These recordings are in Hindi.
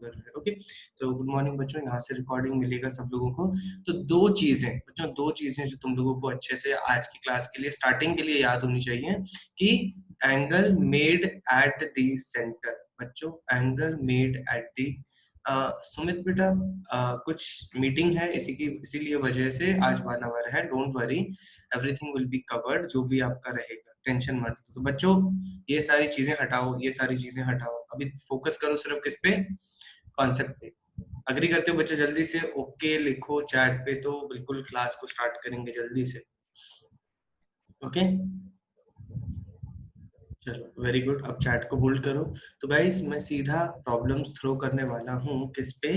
कर रहे हैं। ओके, तो गुड मॉर्निंग बच्चों, यहाँ से रिकॉर्डिंग मिलेगा सब लोगों को। तो दो चीजें बच्चों, दो चीजें जो तुम लोगों को अच्छे से आज की क्लास के लिए स्टार्टिंग के लिए याद होनी चाहिए कि angle made at the centre. बच्चों angle made at the Sumit बेटा कुछ मीटिंग है इसीलिए वजह से आज 1 आवर है। Don't worry, everything will be covered, जो भी आपका रहेगा टेंशन मत लो। तो बच्चों ये सारी चीजें हटाओ, ये सारी चीजें हटाओ, अभी फोकस करो सिर्फ किस पे, कॉन्सेप्ट पे। अग्री करते हो बच्चे? जल्दी से ओके लिखो चैट पे, तो बिल्कुल क्लास को स्टार्ट करेंगे जल्दी से। ओके चलो वेरी गुड, अब चैट को होल्ड करो। तो गाइस मैं सीधा प्रॉब्लम्स थ्रो करने वाला हूँ किस पे।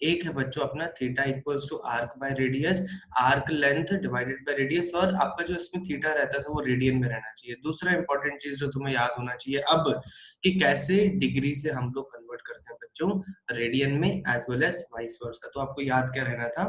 एक है बच्चों अपना theta equals to arc by radius, arc length divided by radius, और आपका जो इसमें थीटा रहता था वो रेडियन में रहना चाहिए। दूसरा इंपॉर्टेंट चीज जो तुम्हें याद होना चाहिए अब, कि कैसे डिग्री से हम लोग कन्वर्ट करते हैं बच्चों रेडियन में as well as vice versa. तो आपको याद क्या रहना था,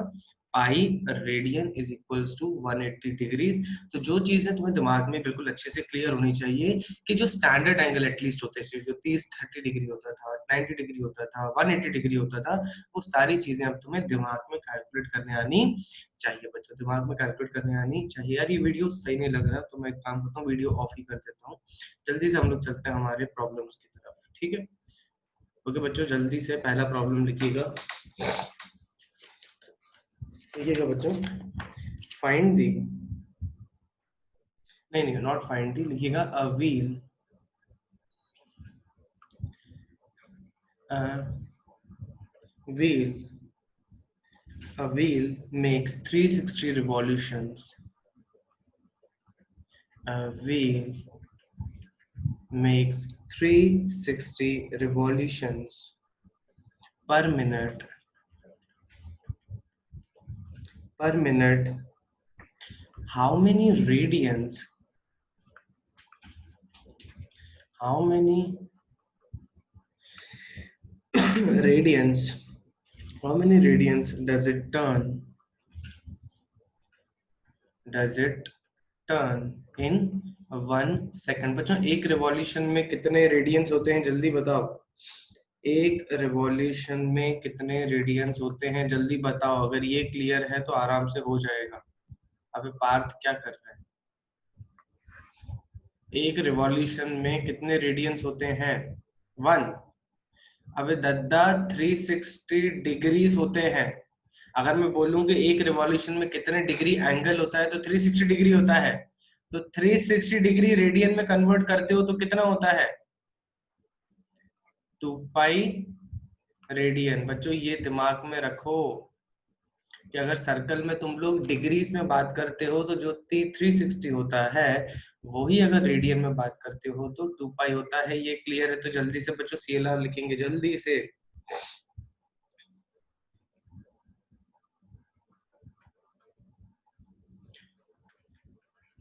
pi radian is equals to 180 degrees. तो जो चीजें तुम्हें दिमाग में बिल्कुल अच्छे से क्लियर होनी चाहिए कि जो स्टैंडर्ड एंगल एटलीस्ट होते हैं, जो 30-30 डिग्री होता था, 90 डिग्री होता था, 180 डिग्री होता था, वो सारी चीजें अब तुम्हें दिमाग में कैलकुलेट करने आनी चाहिए बच्चों, दिमाग में कैलकुलेट करने आनी चाहिए। यार ये वीडियो सही नहीं लग रहा तो मैं एक काम करता हूँ, वीडियो ऑफ ही कर देता हूँ। जल्दी से हम लोग चलते हैं हमारे प्रॉब्लम्स की तरफ, ठीक है? ओके बच्चों, जल्दी से पहला प्रॉब्लम लिखिएगा। लिखिएगा बच्चों, फाइंड दी, नहीं नॉट फाइंड दी, लिखिएगा a wheel wheel a wheel makes 360 revolutions. A wheel makes 360 revolutions per minute. How many radians? How many radians? How many radians does it turn? Does it turn in 1 second? बच्चों एक रिवॉल्यूशन में कितने रेडियंस होते हैं जल्दी बताओ। एक रिवॉल्यूशन में कितने रेडियंस होते हैं जल्दी बताओ। अगर ये क्लियर है तो आराम से हो जाएगा। अबे पार्थ क्या कर रहा है? एक रिवॉल्यूशन में कितने रेडियंस होते हैं? 1। अबे दद्दा 360 डिग्रीज होते हैं। अगर मैं बोलूं कि एक रिवॉल्यूशन में कितने डिग्री एंगल होता है तो 360 डिग्री होता है। तो 360 डिग्री रेडियन में कन्वर्ट करते हो तो कितना होता है? 2 पाई रेडियन। बच्चों ये दिमाग में रखो कि अगर सर्कल में तुम लोग डिग्रीज में बात करते हो तो जो 360 होता है वही अगर रेडियन में बात करते हो तो 2 पाई होता है। ये क्लियर है? तो जल्दी से बच्चों सीएलआर लिखेंगे जल्दी से।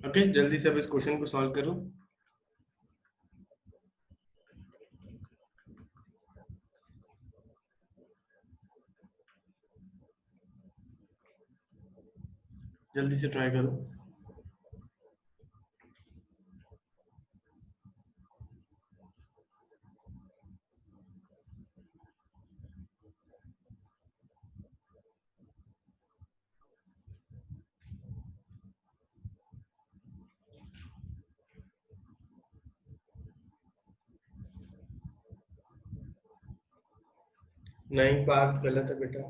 ओके जल्दी से अब इस क्वेश्चन को सॉल्व करो। जल्दी से ट्राई करो। नहीं बात गलत है बेटा।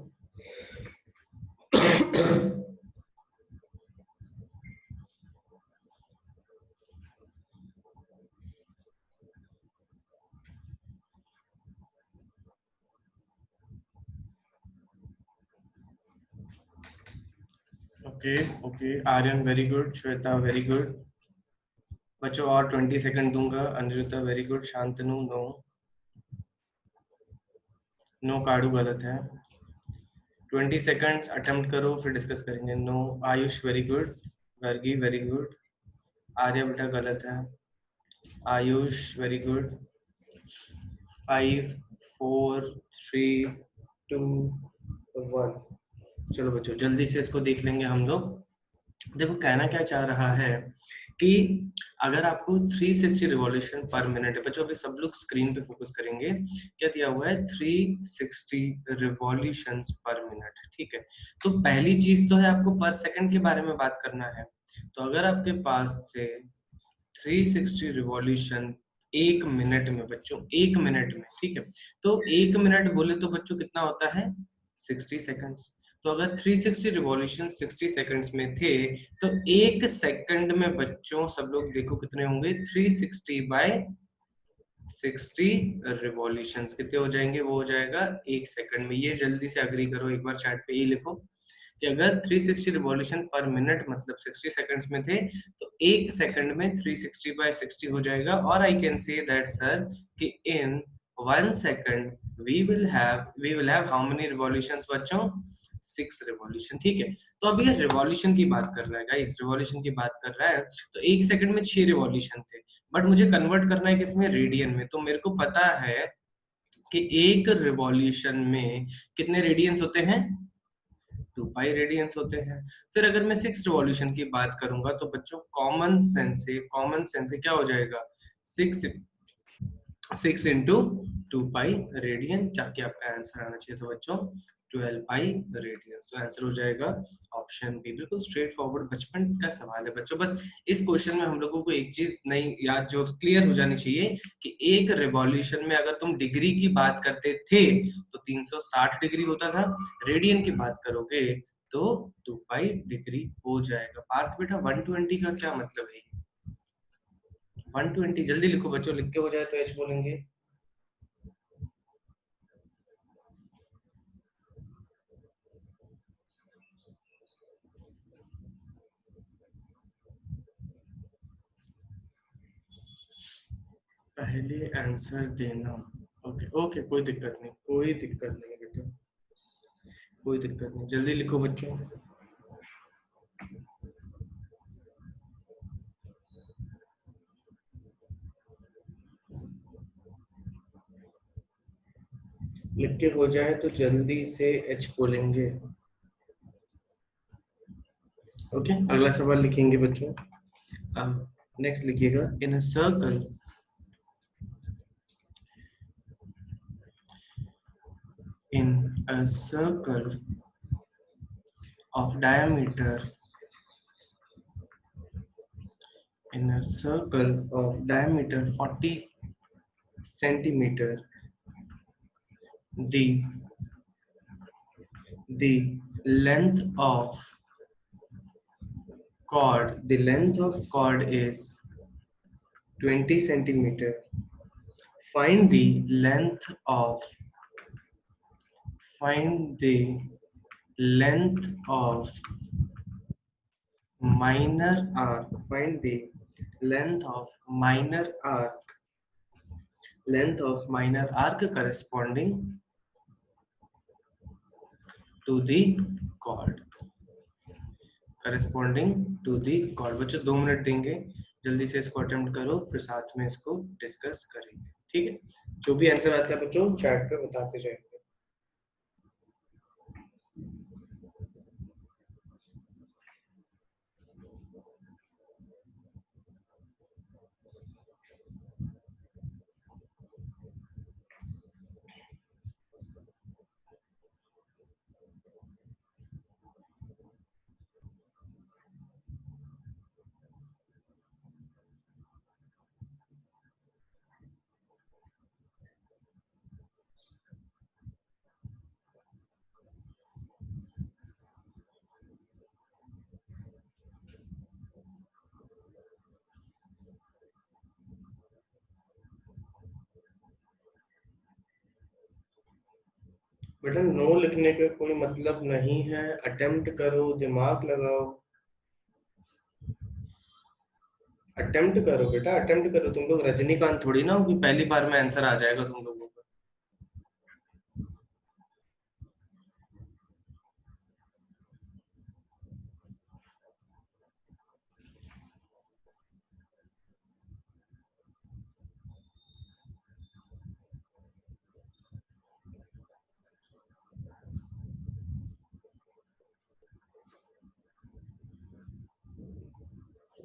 Okay okay Aryan very good, Shweta very good. बच्चों और 20 सेकंड दूंगा। Aniruddha very good, Shantanu no, no काडू गलत है। 20 सेकंड्स अटेम्प्ट करो फिर डिस्कस करेंगे। No Ayush very good, Vargi very good, Arya बेटा गलत है, आयुष वेरी गुड। 5 4 3 2 1। चलो बच्चों जल्दी से इसको देख लेंगे हम लोग। देखो कहना क्या चाह रहा है कि अगर आपको 360 रिवॉल्यूशन पर मिनट है, बच्चों अभी सब लोग स्क्रीन पे फोकस करेंगे, क्या दिया हुआ है 360 रिवॉल्यूशंस पर मिनट, ठीक है। तो पहली चीज तो है आपको पर सेकंड के बारे में बात करना है। तो अगर आपके पास थे 360 रिवॉल्यूशन एक मिनट में बच्चों, एक मिनट में, ठीक है, तो एक मिनट बोले तो बच्चों कितना होता है 60 सेकंड्स। तो अगर 360 रिवॉल्यूशन 60 सेकंड्स में थे तो एक सेकंड में बच्चों सब लोग देखो कितने होंगे 360 बाय 60 रिवॉल्यूशंस कितने हो जाएंगे, वो हो जाएगा एक सेकंड में। ये जल्दी से अग्री करो, एक बार चैट पे ही लिखो कि अगर 360 रिवॉल्यूशन पर मिनट मतलब 60 सेकंड्स में थे तो एक सेकंड में 360 बाय 60 हो जाएगा। और I can say that sir कि इन 1 second we will have how many revolutions बच्चों, 6 रिवॉल्यूशन, ठीक है। तो अब ये रिवॉल्यूशन की बात कर रहा है गाइस, रिवॉल्यूशन की बात कर रहा है। तो एक सेकंड में 6 रिवॉल्यूशन थे, बट मुझे कन्वर्ट करना है किसमें, रेडियन में। तो मेरे को पता है कि एक रिवॉल्यूशन में कितने रेडियंस होते हैं, 2 पाई रेडियंस होते हैं। फिर अगर मैं 6 रिवॉल्यूशन की बात करूंगा तो बच्चों कॉमन सेंस से क्या हो जाएगा, 6 6 इंटू 2 पाई रेडियन, ताकि आपका आंसर आना चाहिए था बच्चों 12 पाई रेडियन। तो आंसर हो जाएगा ऑप्शन बी, बिल्कुल स्ट्रेट फॉरवर्ड बचपन का सवाल है बच्चों। बस इस क्वेश्चन में हम लोगों को एक चीज नहीं याद, जो क्लियर हो जानी चाहिए कि एक रिवॉल्यूशन में अगर तुम डिग्री की बात करते थे तो 360 डिग्री होता था, रेडियन की बात करोगे तो 2 पाई डिग्री हो जाएगा। पार्थ बेटा 120 का क्या मतलब है, 120 जल्दी लिखो बच्चों, लिख के हो जाए तो एच बोलेंगे। पहले आंसर देना, ओके ओके, कोई दिक्कत नहीं, कोई दिक्कत नहीं बेटा, कोई दिक्कत नहीं, जल्दी लिखो बच्चों। लिख के हो जाए तो जल्दी से एच बोलेंगे। ओके, अगला सवाल लिखेंगे बच्चों। नेक्स्ट लिखिएगा, in a circle of diameter in a circle of diameter 40 centimeter, the the length of the length of chord is 20 centimeter. Find the length of find the length of minor arc. Find the length of minor arc. Length of minor arc to the chord. Corresponding to the chord. बच्चों 2 मिनट देंगे, जल्दी से इसको अटेम्प्ट करो, फिर साथ में इसको डिस्कस करेंगे, ठीक है। जो भी आंसर आता है बच्चों चैट पे बताते जाएंगे। बेटा नो लिखने का कोई मतलब नहीं है, अटेम्प्ट करो, दिमाग लगाओ, अटेम्प्ट करो बेटा, अटेम्प्ट करो। तुम लोग रजनीकांत थोड़ी ना हो कि पहली बार में आंसर आ जाएगा तुम लोगों को।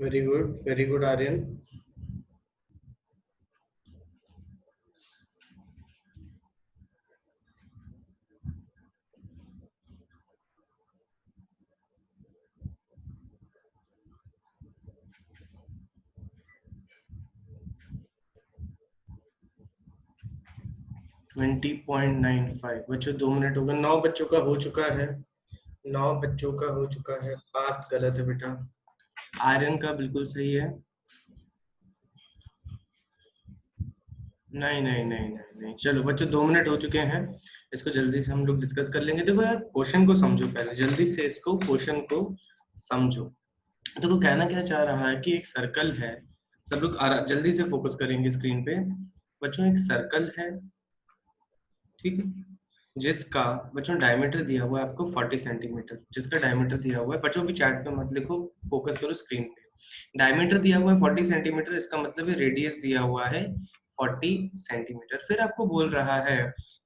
Very good Aryan. ट्वेंटी 20.95 बच्चों, 2 मिनट हो गए। 9 बच्चों का हो चुका है, 9 बच्चों का हो चुका है। पार्थ गलत है बेटा, आर्यन का बिल्कुल सही है। नहीं नहीं नहीं नहीं नहीं, चलो बच्चों 2 मिनट हो चुके हैं, इसको जल्दी से हम लोग डिस्कस कर लेंगे। देखो यार, क्वेश्चन को समझो पहले, जल्दी से इसको क्वेश्चन को समझो। देखो कहना क्या चाह रहा है कि एक सर्कल है, सब लोग जल्दी से फोकस करेंगे स्क्रीन पे। बच्चों एक सर्कल है, ठीक है, जिसका बच्चों डायमीटर दिया हुआ है आपको 40 सेंटीमीटर, जिसका डायमीटर दिया हुआ है, बच्चों भी चैट पे मत लिखो, फोकस करो स्क्रीन पे। डायमीटर दिया हुआ है 40 सेंटीमीटर, इसका मतलब है रेडियस दिया हुआ है 40 सेंटीमीटर। फिर आपको बोल रहा है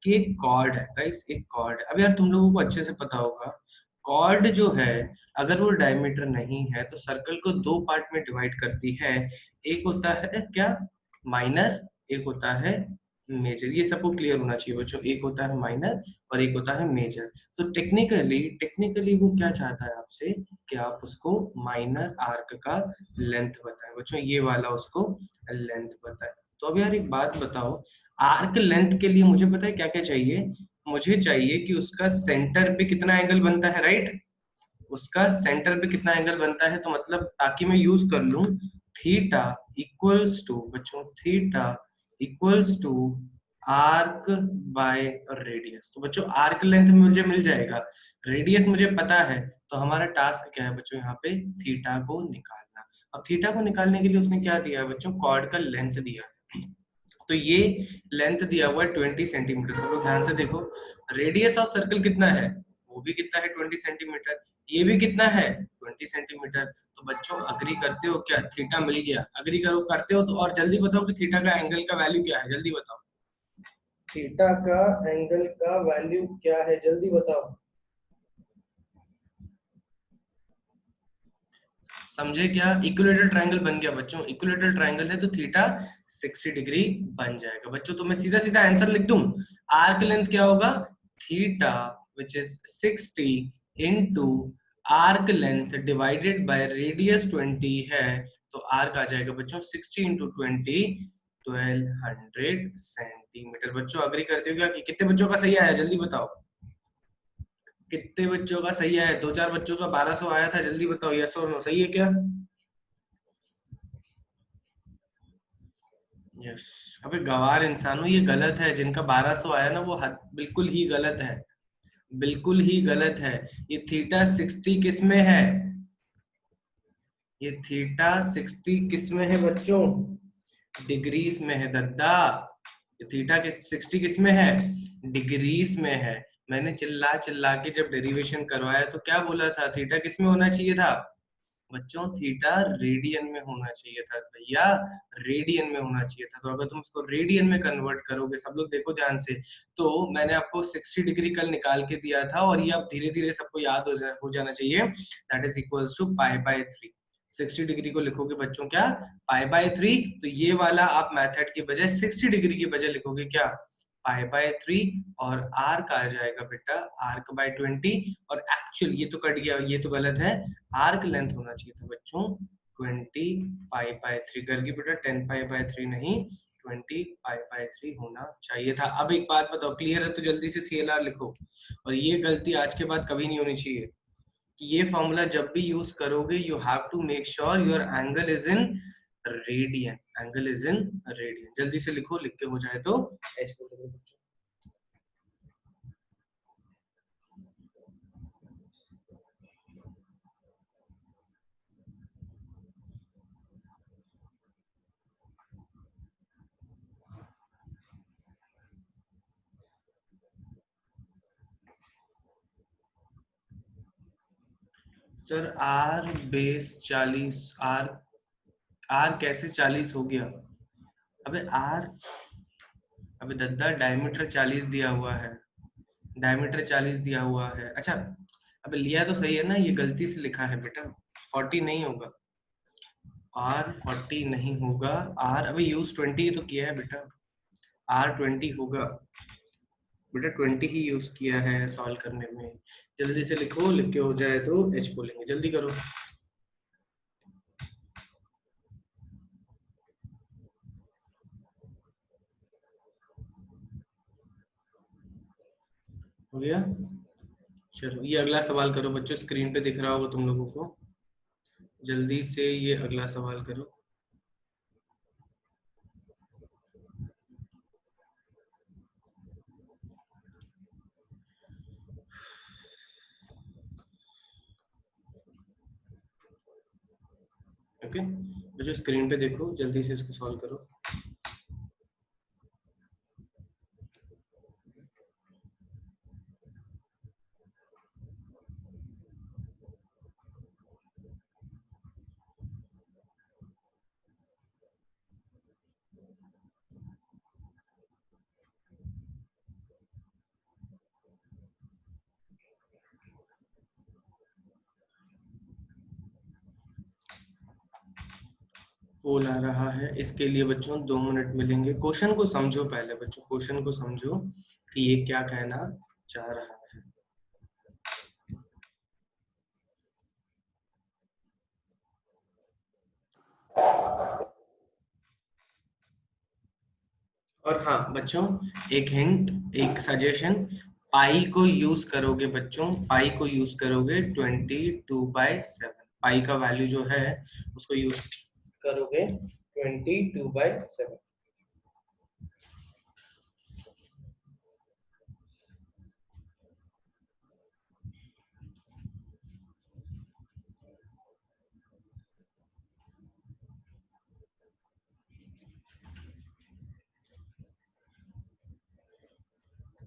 कि एक कॉर्ड है गाइस, एक कॉर्ड। अब यार तुम लोगों को अच्छे से पता होगा, कॉर्ड जो है अगर वो डायमीटर नहीं है तो सर्कल को 2 पार्ट में डिवाइड करती है। एक होता है क्या, माइनर, एक होता है मेजर। ये सबको क्लियर होना चाहिए बच्चों, एक होता है माइनर और एक होता है मेजर। तो टेक्निकली टेक्निकली वो क्या चाहता है आपसे कि आप उसको माइनर आर्क का लेंथ बताएं बच्चों, ये वाला उसको लेंथ बताएं। तो अब यार एक बात बताओ, आर्क लेंथ के लिए मुझे पता है क्या क्या चाहिए। मुझे चाहिए कि उसका सेंटर पे कितना एंगल बनता है, राइट, उसका सेंटर पे कितना एंगल बनता है, तो मतलब ताकि मैं यूज कर लूं थीटा इक्वल्स टू बच्चों, theta equals to arc by radius. तो बच्चों आर्क लेंथ मुझे मिल जाएगा, रेडियस मुझे पता है, तो हमारा टास्क क्या है बच्चों, यहाँ पे थीटा को निकालना। अब थीटा को निकालने के लिए उसने क्या दिया है बच्चों, कॉर्ड का लेंथ दिया है। तो ये लेंथ दिया हुआ है 20 सेंटीमीटर। सब लोग ध्यान से देखो, रेडियस ऑफ सर्कल कितना है, वो भी कितना है 20 सेंटीमीटर, ये भी कितना है 20 सेंटीमीटर। तो बच्चों अग्री करते हो क्या, थीटा मिल गया, अग्री करो करते हो तो। और जल्दी बताओ कि थीटा का एंगल का वैल्यू क्या है, जल्दी बताओ, थीटा का एंगल का वैल्यू क्या है, जल्दी बताओ। समझे क्या, इक्विलेटरल ट्रायंगल बन गया बच्चों, इक्विलेटरल ट्रायंगल है तो थीटा 60 डिग्री बन जाएगा बच्चों। तो मैं सीधा सीधा आंसर लिख दूं, आर्क लेंथ क्या होगा, theta which is 60 into arc length divided by radius 20 है, तो आर्क आ जाएगा बच्चों 60 इंटू 20, 1200 सेंटीमीटर। बच्चों अग्री करते हो क्या, कि कितने बच्चों का सही आया, जल्दी बताओ, कितने बच्चों का सही आया, 2-4 बच्चों का 1200 आया था, जल्दी बताओ यस और नो, सही है क्या। यस। अबे गवार इंसानों, ये गलत है, जिनका 1200 आया ना वो बिल्कुल ही गलत है, बिल्कुल ही गलत है। ये थीटा 60 किस में है, ये थीटा 60 किस में है बच्चों, डिग्रीज में है दद्दा। ये थीटा किस 60 किस में है, डिग्रीज में है। मैंने चिल्ला चिल्ला के जब डेरिवेशन करवाया तो क्या बोला था, थीटा किस में होना चाहिए था बच्चों, थीटा रेडियन में होना चाहिए था भैया, रेडियन में होना चाहिए था। तो अगर तुम इसको रेडियन में कन्वर्ट करोगे, सब लोग देखो ध्यान से, तो मैंने आपको 60 डिग्री कल निकाल के दिया था, और ये अब धीरे धीरे सबको याद हो जाना चाहिए, that is equals to pi by 3। 60 degree को लिखोगे बच्चों क्या, पाई बाय 3। तो ये वाला आप मेथड की बजाय 60 डिग्री की बजाय लिखोगे क्या, पाई बाय 3। और आर्क आ जाएगा बेटा आर्क बाय 20। और एक्चुअल ये तो कट गया, ये तो गलत है, आर्क लेंथ होना चाहिए था बच्चों 20 पाई बाय 3 करके बेटा, 10 पाई बाय 3 नहीं, 20 पाई बाय 3 होना चाहिए था। अब एक बात बताओ, क्लियर है तो जल्दी से CLR लिखो। और ये गलती आज के बाद कभी नहीं होनी चाहिए कि ये फॉर्मूला जब भी यूज करोगे, you have to make sure your angle is in radian, angle is in radian. जल्दी से लिखो, लिख के हो जाए तो एच को लिखो बच्चों। Sir R base 40, R R कैसे 40 हो गया, अबे आर, अबे दद्दा डायमीटर 40 दिया हुआ है, डायमीटर 40 दिया हुआ है। अच्छा, अबे लिया तो सही है ना, ये गलती से लिखा है बेटा, 40 नहीं होगा। R40 नहीं होगा, R अभी यूज 20 तो किया है बेटा, R20 होगा बेटा, 20 ही यूज किया है सॉल्व करने में। जल्दी से लिखो, लिख के हो जाए तो H बोलेंगे, जल्दी करो। हो गया? चलो ये अगला सवाल करो बच्चों, स्क्रीन पे दिख रहा होगा तुम लोगों को, जल्दी से ये अगला सवाल करो। ओके बच्चों, स्क्रीन पे देखो, जल्दी से इसको सॉल्व करो। पोल आ रहा है, इसके लिए बच्चों 2 मिनट मिलेंगे। क्वेश्चन को समझो पहले बच्चों, क्वेश्चन को समझो कि ये क्या कहना चाह रहा है। और हाँ बच्चों, एक हिंट, एक सजेशन, पाई को यूज करोगे बच्चों, पाई को यूज करोगे 22/7, पाई का वैल्यू जो है उसको यूज करोगे 22/7।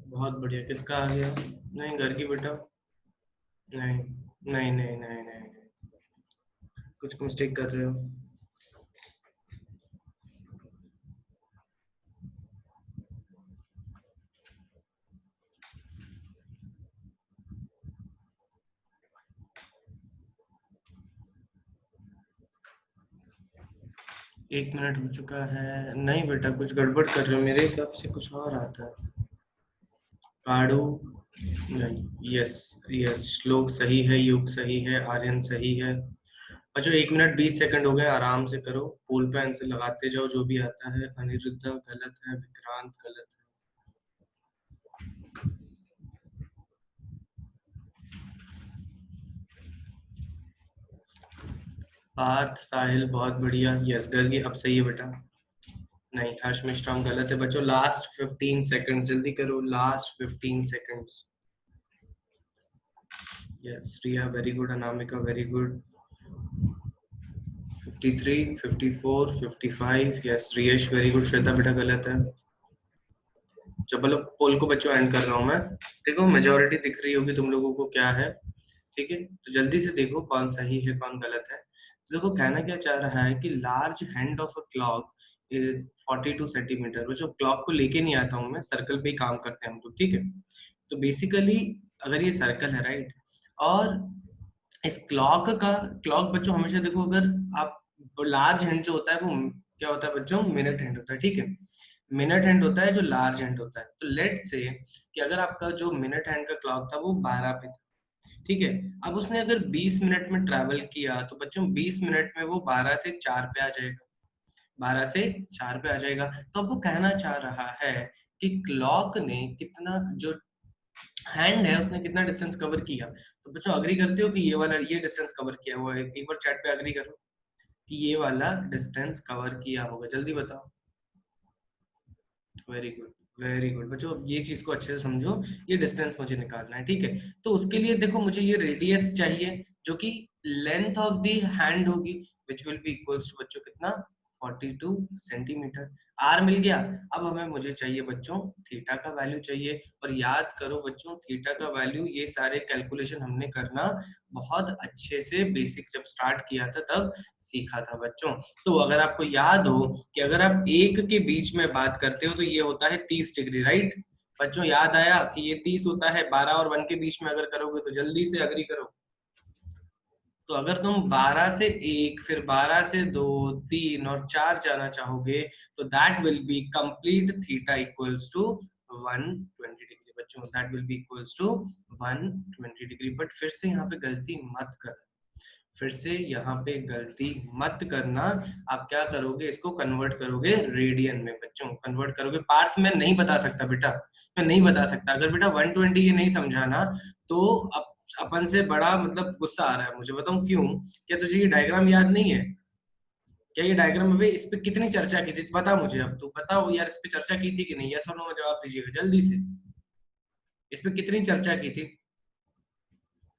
बहुत बढ़िया, किसका आ गया? नहीं घर की बेटा, नहीं नहीं नहीं नहीं नहीं, कुछ मिस्टेक कर रहे हो। 1 मिनट हो चुका है। नहीं बेटा कुछ गड़बड़ कर रहे हो, मेरे हिसाब से कुछ और आता है। काड़ू नहीं, यस यस, श्लोक सही है, युग सही है, आर्यन सही है। अच्छा 1 मिनट 20 सेकंड हो गए, आराम से करो, पोल पे आंसर लगाते जाओ जो भी आता है। अनिरुद्ध गलत है, विक्रांत गलत है। पार्थ साहिल बहुत बढ़िया, यस गर्गी अब सही है बेटा। नहीं हर्ष मिश्राम गलत है बच्चों, लास्ट 15 सेकंड, जल्दी करो, last 15 seconds. Yes Riya very good, Anamika very good. 53 54 55, yes Riyesh very good, Shweta बेटा गलत है। चलो पोल को बच्चों एंड कर रहा हूँ मैं। देखो मेजोरिटी दिख रही होगी तुम लोगों को क्या है, ठीक है, तो जल्दी से देखो कौन सही है कौन गलत है। तो देखो कहना क्या चाह रहा है कि large hand of a clock is 42 centimetre. बच्चों क्लॉक को लेके नहीं आता हूँ मैं, सर्कल पे ही काम करते हैं हम लोग, ठीक है। तो बेसिकली अगर ये सर्कल है राइट, और इस क्लॉक का, क्लॉक बच्चों हमेशा देखो, अगर आप लार्ज हैंड जो होता है वो क्या होता है बच्चों, मिनट हैंड होता है, ठीक है। मिनट हैंड होता है जो लार्ज हैंड होता है। तो लेट से कि अगर आपका जो मिनट हैंड का क्लॉक था वो 12 पे था, ठीक है। अब उसने अगर 20 मिनट में ट्रैवल किया तो बच्चों 20 मिनट में वो 12 से 4 पे आ जाएगा, 12 से 4 पे आ जाएगा। तो अब वो कहना चाह रहा है कि क्लॉक ने कितना, जो हैंड है उसने कितना डिस्टेंस कवर किया। तो बच्चों अग्री करते हो कि ये वाला, ये डिस्टेंस कवर किया हुआ है? एक बार चैट पे अग्री करो कि ये वाला डिस्टेंस कवर किया होगा, जल्दी बताओ। वेरी गुड, वेरी गुड बच्चों, ये चीज को अच्छे से समझो, ये डिस्टेंस मुझे निकालना है, ठीक है। तो उसके लिए देखो मुझे ये रेडियस चाहिए जो कि लेंथ ऑफ द हैंड होगी, which will be equals to बच्चों कितना, 42 सेंटीमीटर। आर मिल गया। अब हमें मुझे चाहिए बच्चों थीटा का वैल्यू चाहिए। और याद करो बच्चों थीटा का वैल्यू, ये सारे कैलकुलेशन हमने करना बहुत अच्छे से बेसिक जब स्टार्ट किया था तब सीखा था बच्चों। तो अगर आपको याद हो कि अगर आप एक के बीच में बात करते हो तो ये होता है 30 डिग्री, राइट बच्चों? याद आया कि ये 30 होता है, 12 और 1 के बीच में अगर करोगे तो जल्दी से अग्री करो। तो अगर तुम 12 से 1 फिर 12 से 2 3 और 4 जाना चाहोगे तो that will be complete theta equals to 120 degree बच्चों, that will be equals to 120 degree. But फिर से यहाँ पे गलती मत कर, फिर से यहाँ पे गलती मत करना। आप क्या करोगे, इसको कन्वर्ट करोगे रेडियन में बच्चों, कन्वर्ट करोगे। पार्थ में नहीं बता सकता बेटा, मैं नहीं बता सकता। अगर बेटा 120 ये नहीं समझाना तो अब अपन से बड़ा मतलब गुस्सा आ रहा है मुझे, बताऊं क्यों? क्या तुझे ये डायग्राम याद नहीं है? क्या ये डायग्राम अभी इस पे कितनी चर्चा की थी बता मुझे, अब तू बताओ यार, इस पे चर्चा की थी कि नहीं? यस और नो में जवाब दीजिएगा जल्दी से, इस पे कितनी चर्चा की थी?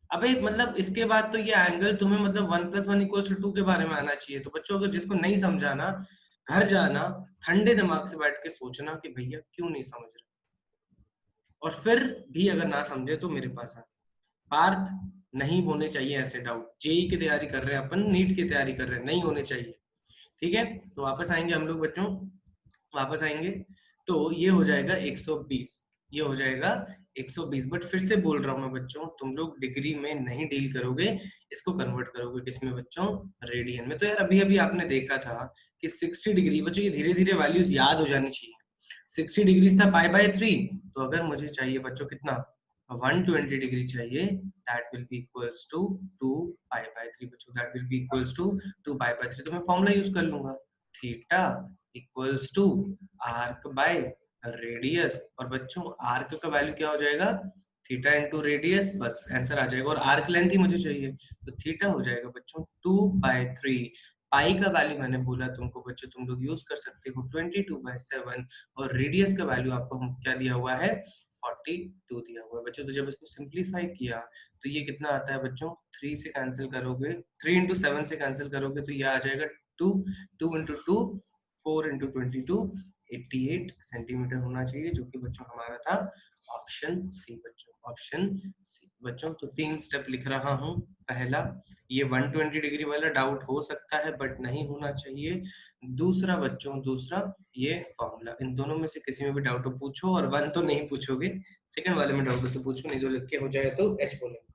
अबे मतलब इसके बाद तो ये एंगल तुम्हें मतलब 1+1=2 के बारे में आना चाहिए। तो बच्चों अगर जिसको नहीं समझाना, घर जाना ठंडे दिमाग से बैठ के सोचना कि भैया क्यों नहीं समझ रहे, और फिर भी अगर ना समझे तो मेरे पास आ। पार्थ नहीं होने चाहिए ऐसे डाउट। जेई की तैयारी कर रहे हैं अपन, नीट की तैयारी कर रहे हैं, नहीं होने चाहिए। ठीक है, तो वापस आएंगे हम लोग बच्चों, वापस आएंगे। तो ये हो जाएगा 120, ये हो जाएगा 120। बट फिर से बोल रहा हूं मैं बच्चों, तुम लोग डिग्री में नहीं डील करोगे, इसको कन्वर्ट करोगे किसमें बच्चों? रेडियन में। तो यार अभी अभी आपने देखा था कि 60 डिग्री, बच्चों ये धीरे धीरे वैल्यूज याद हो जानी चाहिए। 60 डिग्री था π/3, तो अगर मुझे चाहिए बच्चों कितना, 120 डिग्री चाहिए, that will be equals to 2π/3 बच्चों, that will be equals to 2π/3। तो मैं फॉर्मूला यूज कर लूंगा, theta equals to arc by radius. और बच्चों आर्क का वैल्यू क्या हो जाएगा? थीटा इंटू रेडियस, बस आंसर आ जाएगा। और आर्क लेंथ ही मुझे चाहिए, तो थीटा हो जाएगा बच्चों 2/3। पाई का वैल्यू मैंने बोला तुमको बच्चों, तुम लोग यूज कर सकते हो 22/7। और रेडियस का वैल्यू आपको क्या दिया हुआ है? 42 दिया हुआ है बच्चों। तो जब इसको सिंप्लीफाई किया तो ये कितना आता है बच्चों? 3 से कैंसिल करोगे, 3 इंटू 7 से कैंसिल करोगे तो ये आ जाएगा 2, 2 इंटू 2 4 इंटू 22 88 सेंटीमीटर होना चाहिए, जो कि बच्चों हमारा था ऑप्शन सी बच्चों, ऑप्शन सी बच्चों। तो 3 स्टेप लिख रहा हूँ। पहला, ये 120 डिग्री वाला डाउट हो सकता है बट नहीं होना चाहिए। दूसरा बच्चों, दूसरा ये फॉर्मूला, इन दोनों में से किसी में भी डाउट हो पूछो, और 1 तो नहीं पूछोगे, सेकंड वाले में डाउट हो तो पूछो, नहीं तो लिख के हो जाए तो एच बोले।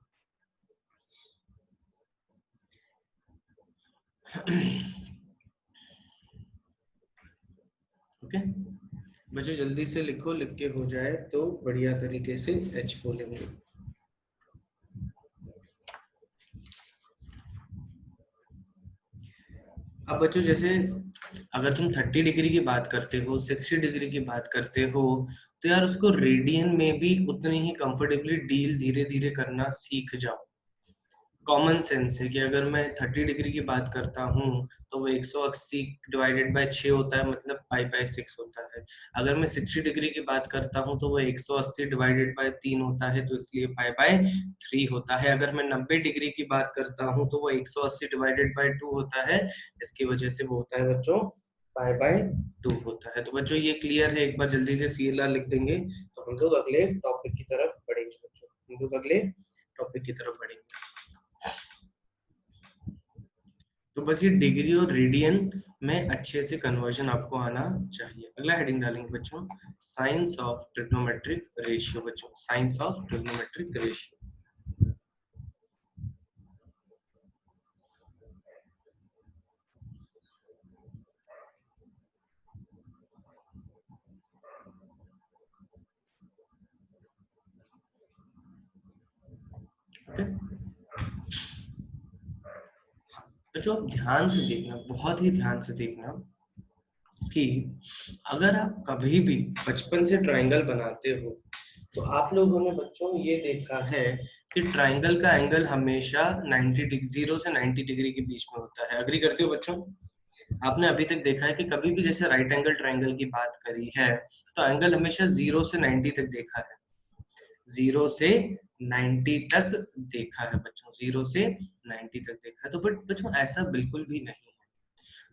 ओके बच्चों जल्दी से लिखो, लिख के हो जाए तो बढ़िया तरीके से एच बोलेंगे। अब बच्चों जैसे अगर तुम 30 डिग्री की बात करते हो, 60 डिग्री की बात करते हो, तो यार उसको रेडियन में भी उतनी ही कंफर्टेबली डील धीरे धीरे करना सीख जाओ। कॉमन सेंस है कि अगर मैं 30 डिग्री की बात करता हूँ तो वो 180 डिवाइडेड बाय 6 होता है, मतलब π/6 होता है। अगर मैं 60 डिग्री की बात करता हूँ तो वो 180 डिवाइडेड बाय 3 होता है, तो इसलिए π/3 होता है। अगर मैं 90 डिग्री की बात करता हूँ तो वो 180 डिवाइडेड बाय 2 होता है, इसकी वजह से वो होता है बच्चों π/2 होता है। तो बच्चों ये क्लियर है? एक बार जल्दी से CLR लिख देंगे तो हम लोग अगले टॉपिक की तरफ बढ़ेंगे बच्चों, हम लोग अगले टॉपिक की तरफ बढ़ेंगे। तो बस ये डिग्री और रेडियन में अच्छे से कन्वर्जन आपको आना चाहिए। अगला हेडिंग डालेंगे बच्चों, साइंस ऑफ ट्रिग्नोमेट्रिक रेशियो बच्चों, science of trigonometric ratio. Okay बच्चों आप ध्यान से देखना, बहुत ही ध्यान से देखना कि अगर आप कभी भी बचपन से ट्रायंगल बनाते हो तो आप लोगों ने बच्चों ये देखा है कि ट्रायंगल का एंगल हमेशा 90 डिग्री, 0 से 90 डिग्री के बीच में होता है। एग्री करते हो बच्चों? आपने अभी तक देखा है कि कभी भी जैसे राइट एंगल ट्रायंगल की बात करी है तो एंगल हमेशा 0 से 90 तक देखा है, 0 से 90 तक देखा है बच्चों, 0 से 90 तक देखा है। तो बट बच्चों ऐसा बिल्कुल भी नहीं है।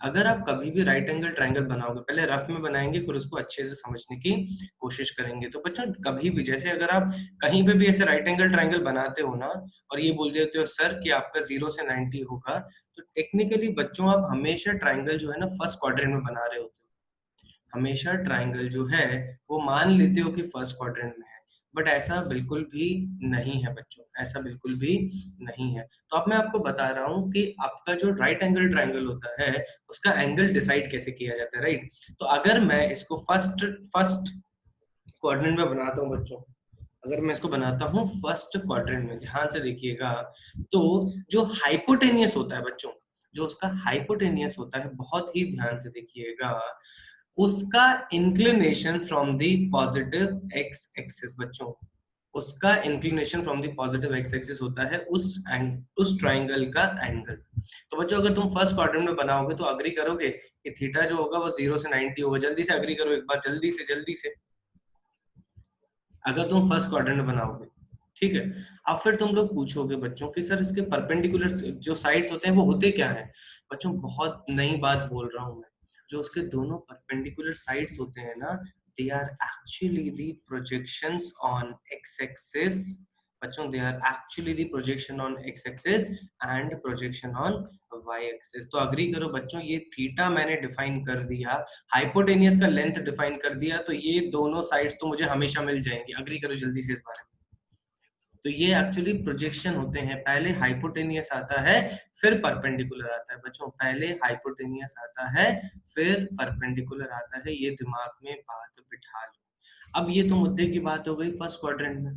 अगर आप कभी भी राइट एंगल ट्रायंगल बनाओगे, पहले रफ में बनाएंगे फिर उसको अच्छे से समझने की कोशिश करेंगे। तो बच्चों कभी भी जैसे अगर आप कहीं पे भी ऐसे राइट एंगल ट्रायंगल बनाते हो ना और ये बोल देते हो सर कि आपका 0 से 90 होगा, तो टेक्निकली बच्चों आप हमेशा ट्रायंगल जो है ना फर्स्ट क्वाड्रेंट में बना रहे होते हो। हमेशा ट्रायंगल जो है वो मान लेते हो कि फर्स्ट क्वाड्रेंट में है। बट ऐसा बिल्कुल भी नहीं है बच्चों, ऐसा बिल्कुल भी नहीं है। तो अब मैं आपको बता रहा हूँ कि आपका जो राइट एंगल ट्रायंगल होता है उसका एंगल डिसाइड कैसे किया जाता है, राइट। तो अगर मैं इसको फर्स्ट क्वाड्रेंट में बनाता हूँ बच्चों, अगर मैं इसको बनाता हूँ फर्स्ट क्वाड्रेंट में, ध्यान से देखिएगा, तो जो हाइपोटेनियस होता है बच्चों, जो उसका हाइपोटेनियस होता है, बहुत ही ध्यान से देखिएगा, उसका inclination from the positive X axis बच्चों, उसका inclination from the positive X axis होता है उस ट्राइंगल का एंगल। तो बच्चों अगर तुम फर्स्ट क्वाड्रेंट में बनाओगे तो अग्री करोगे कि थीटा जो होगा वो 0 से 90 होगा। जल्दी से अग्री करो एक बार, जल्दी से अगर तुम फर्स्ट क्वाड्रेंट में बनाओगे, ठीक है। अब फिर तुम लोग पूछोगे बच्चों कि सर इसके परपेंडिकुलर जो साइड्स होते हैं वो होते क्या है। बच्चों बहुत नई बात बोल रहा हूं मैं, जो उसके दोनों परपेंडिकुलर साइड्स होते हैं ना, they are actually the projections on X axis बच्चों, they are actually the projection on X axis and projection on Y axis. तो अग्री करो बच्चों, ये थीटा मैंने डिफाइन कर दिया, हाइपोटेनियस का लेंथ डिफाइन कर दिया, तो ये दोनों साइड्स तो मुझे हमेशा मिल जाएंगी। अग्री करो जल्दी से इस बारे में। तो ये एक्चुअली प्रोजेक्शन होते हैं, पहले हाइपोटेनियस आता है फिर परपेंडिकुलर आता है बच्चों, पहले हाइपोटेनियस आता है फिर परपेंडिकुलर आता है, ये दिमाग में बात बिठा लो। अब ये तो मुद्दे की बात हो गई फर्स्ट क्वाड्रेंट में।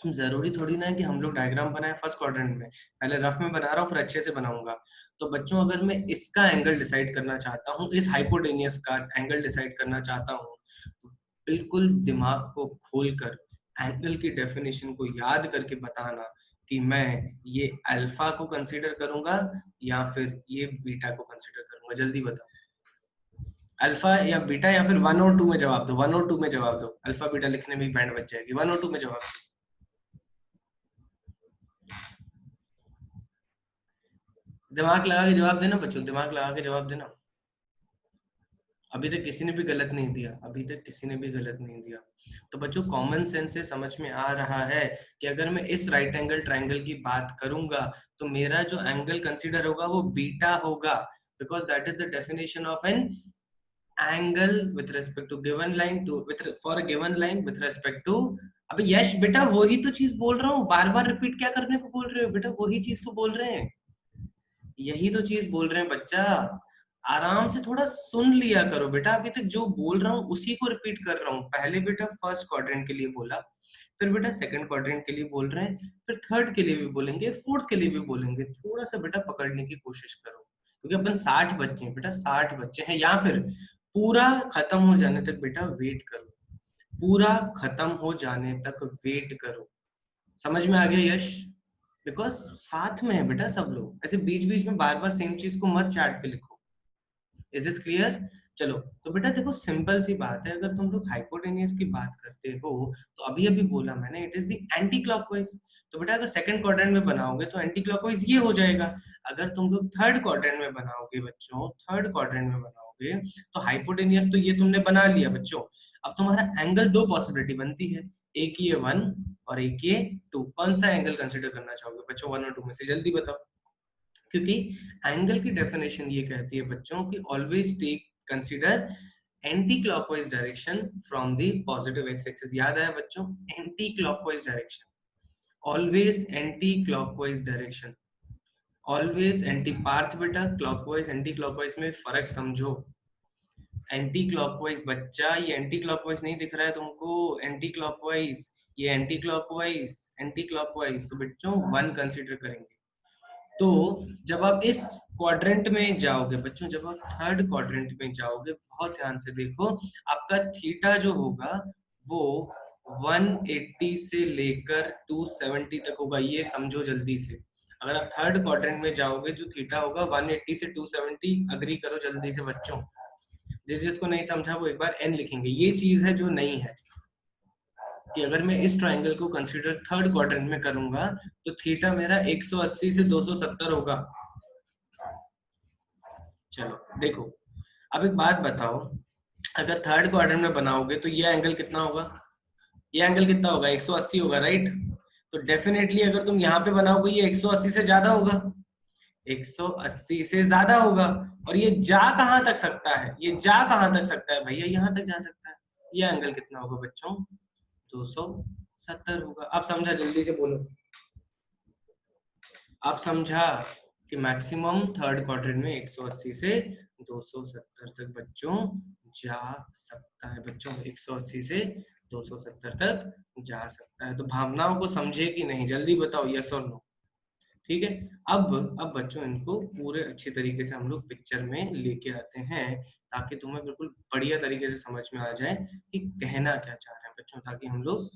जरूरी थोड़ी ना है कि हम लोग डायग्राम बनाए फर्स्ट क्वाड्रेंट में, पहले रफ में बना रहा हूँ फिर अच्छे से बनाऊंगा। तो बच्चों अगर मैं इसका एंगल डिसाइड करना चाहता हूँ, इस हाइपोटेनियस का एंगल डिसाइड करना चाहता हूँ, तो बिल्कुल दिमाग को खोलकर एंगल की डेफिनेशन को याद करके बताना कि मैं ये अल्फा को कंसीडर करूंगा या फिर ये बीटा को कंसीडर करूंगा। जल्दी बताओ, अल्फा या बीटा, या फिर 1 और 2 में जवाब दो, 1 और 2 में जवाब दो। अल्फा बीटा लिखने में भी बैंड बच जाएगी, 1 और 2 में जवाब दो। दिमाग लगा के जवाब देना बच्चों, दिमाग लगा के जवाब देना। अभी तक किसी ने भी गलत नहीं दिया, अभी तक किसी ने भी गलत नहीं दिया। तो बच्चों कॉमन सेंस से समझ में आ रहा है कि अगर मैं इस राइट एंगल ट्रायंगल की बात करूंगा तो मेरा जो एंगल कंसीडर होगा वो बीटा होगा, because that is the definition of an angle with respect to given line, to with for a given line with respect to. अबे यश बेटा वही तो चीज बोल रहा हूँ, बार बार रिपीट क्या करने को बोल रहे हो बेटा, वही चीज तो बोल रहे हैं, यही तो चीज बोल रहे हैं बच्चा। आराम से थोड़ा सुन लिया करो बेटा, अभी तक जो बोल रहा हूँ उसी को रिपीट कर रहा हूँ। पहले बेटा फर्स्ट क्वाड्रेंट के लिए बोला, फिर बेटा सेकंड क्वाड्रेंट के लिए बोल रहे हैं, फिर थर्ड के लिए भी बोलेंगे, फोर्थ के लिए भी बोलेंगे। थोड़ा सा बेटा पकड़ने की कोशिश करो, क्योंकि अपन 60 बच्चे हैं बेटा, 60 बच्चे हैं। या फिर पूरा खत्म हो जाने तक बेटा वेट करो, पूरा खत्म हो जाने तक वेट करो। समझ में आ गया यश? बिकॉज साथ में है बेटा सब लोग, ऐसे बीच बीच में बार बार सेम चीज को मत चैट पे लिखो। Is this clear? चलो तो बेटा देखो सिंपल सी बात है, अगर तुम लोग हाइपोटेनियस की बात करते हो तो अभी अभी बोला मैंने it is the anti clockwise. तो बेटा अगर सेकंड क्वाड्रेंट में बनाओगे तो एंटी क्लॉकवाइज ये हो जाएगा। अगर तुम लोग थर्ड क्वाड्रेंट में बनाओगे बच्चों, थर्ड क्वाड्रेंट में बनाओगे तो हाइपोटेनियस तो ये तुमने बना लिया बच्चों। अब तुम्हारा एंगल दो पॉसिबिलिटी बनती है, एक ये 1 और एक ये 2। कौन सा एंगल कंसिडर करना चाहोगे बच्चों 1 और 2 में से, जल्दी बताओ। क्योंकि एंगल की डेफिनेशन ये कहती है बच्चों कि always take consider anti clockwise direction from the positive X axis. याद आया बच्चों, anti clockwise direction, always anti clockwise direction, always anti Parth बेटा, क्लॉकवाइज एंटी क्लॉकवाइज में फर्क समझो। एंटी क्लॉकवाइज बच्चा, ये एंटी क्लॉकवाइज नहीं दिख रहा है तुमको, एंटी क्लॉकवाइज, ये एंटी क्लॉकवाइज, एंटी क्लॉकवाइज। तो बच्चों 1 कंसीडर करेंगे। तो जब आप इस क्वाड्रेंट में जाओगे बच्चों, जब आप थर्ड क्वाड्रेंट में जाओगे, बहुत ध्यान से देखो, आपका थीटा जो होगा वो 180 से लेकर 270 तक होगा, ये समझो जल्दी से। अगर आप थर्ड क्वाड्रेंट में जाओगे जो थीटा होगा 180 से 270, अग्री करो जल्दी से बच्चों। जिसको नहीं समझा वो एक बार एन लिखेंगे। ये चीज है जो नहीं है कि अगर मैं इस ट्रायंगल को कंसीडर थर्ड क्वाड्रेंट में करूंगा तो थीटा मेरा 180 से 270 होगा। चलो देखो, अब एक बात बताओ, अगर थर्ड क्वाड्रेंट में बनाओगे तो ये एंगल कितना होगा, ये एंगल कितना होगा 180 होगा, राइट। तो डेफिनेटली अगर तुम यहाँ पे बनाओगे ये 180 से ज्यादा होगा, 180 से ज्यादा होगा। और ये जा कहां तक सकता है, ये जा कहां तक सकता है भैया, यहां तक जा सकता है। ये एंगल कितना होगा बच्चों 270। 270 होगा। अब समझा, जल्दी से बोलो। आप समझा कि मैक्सिमम थर्ड क्वाड्रेंट में 180 से 270 तक बच्चों जा सकता है। बच्चों 180 से 270 तक जा सकता है। तो भावनाओं को समझे कि नहीं, जल्दी बताओ, यस और नो। ठीक है। अब बच्चों इनको पूरे अच्छी तरीके से हम लोग पिक्चर में लेके आते हैं, ताकि तुम्हें बिल्कुल बढ़िया तरीके से समझ में आ जाए कि कहना क्या चाह रहे हैं बच्चों, ताकि हम लोग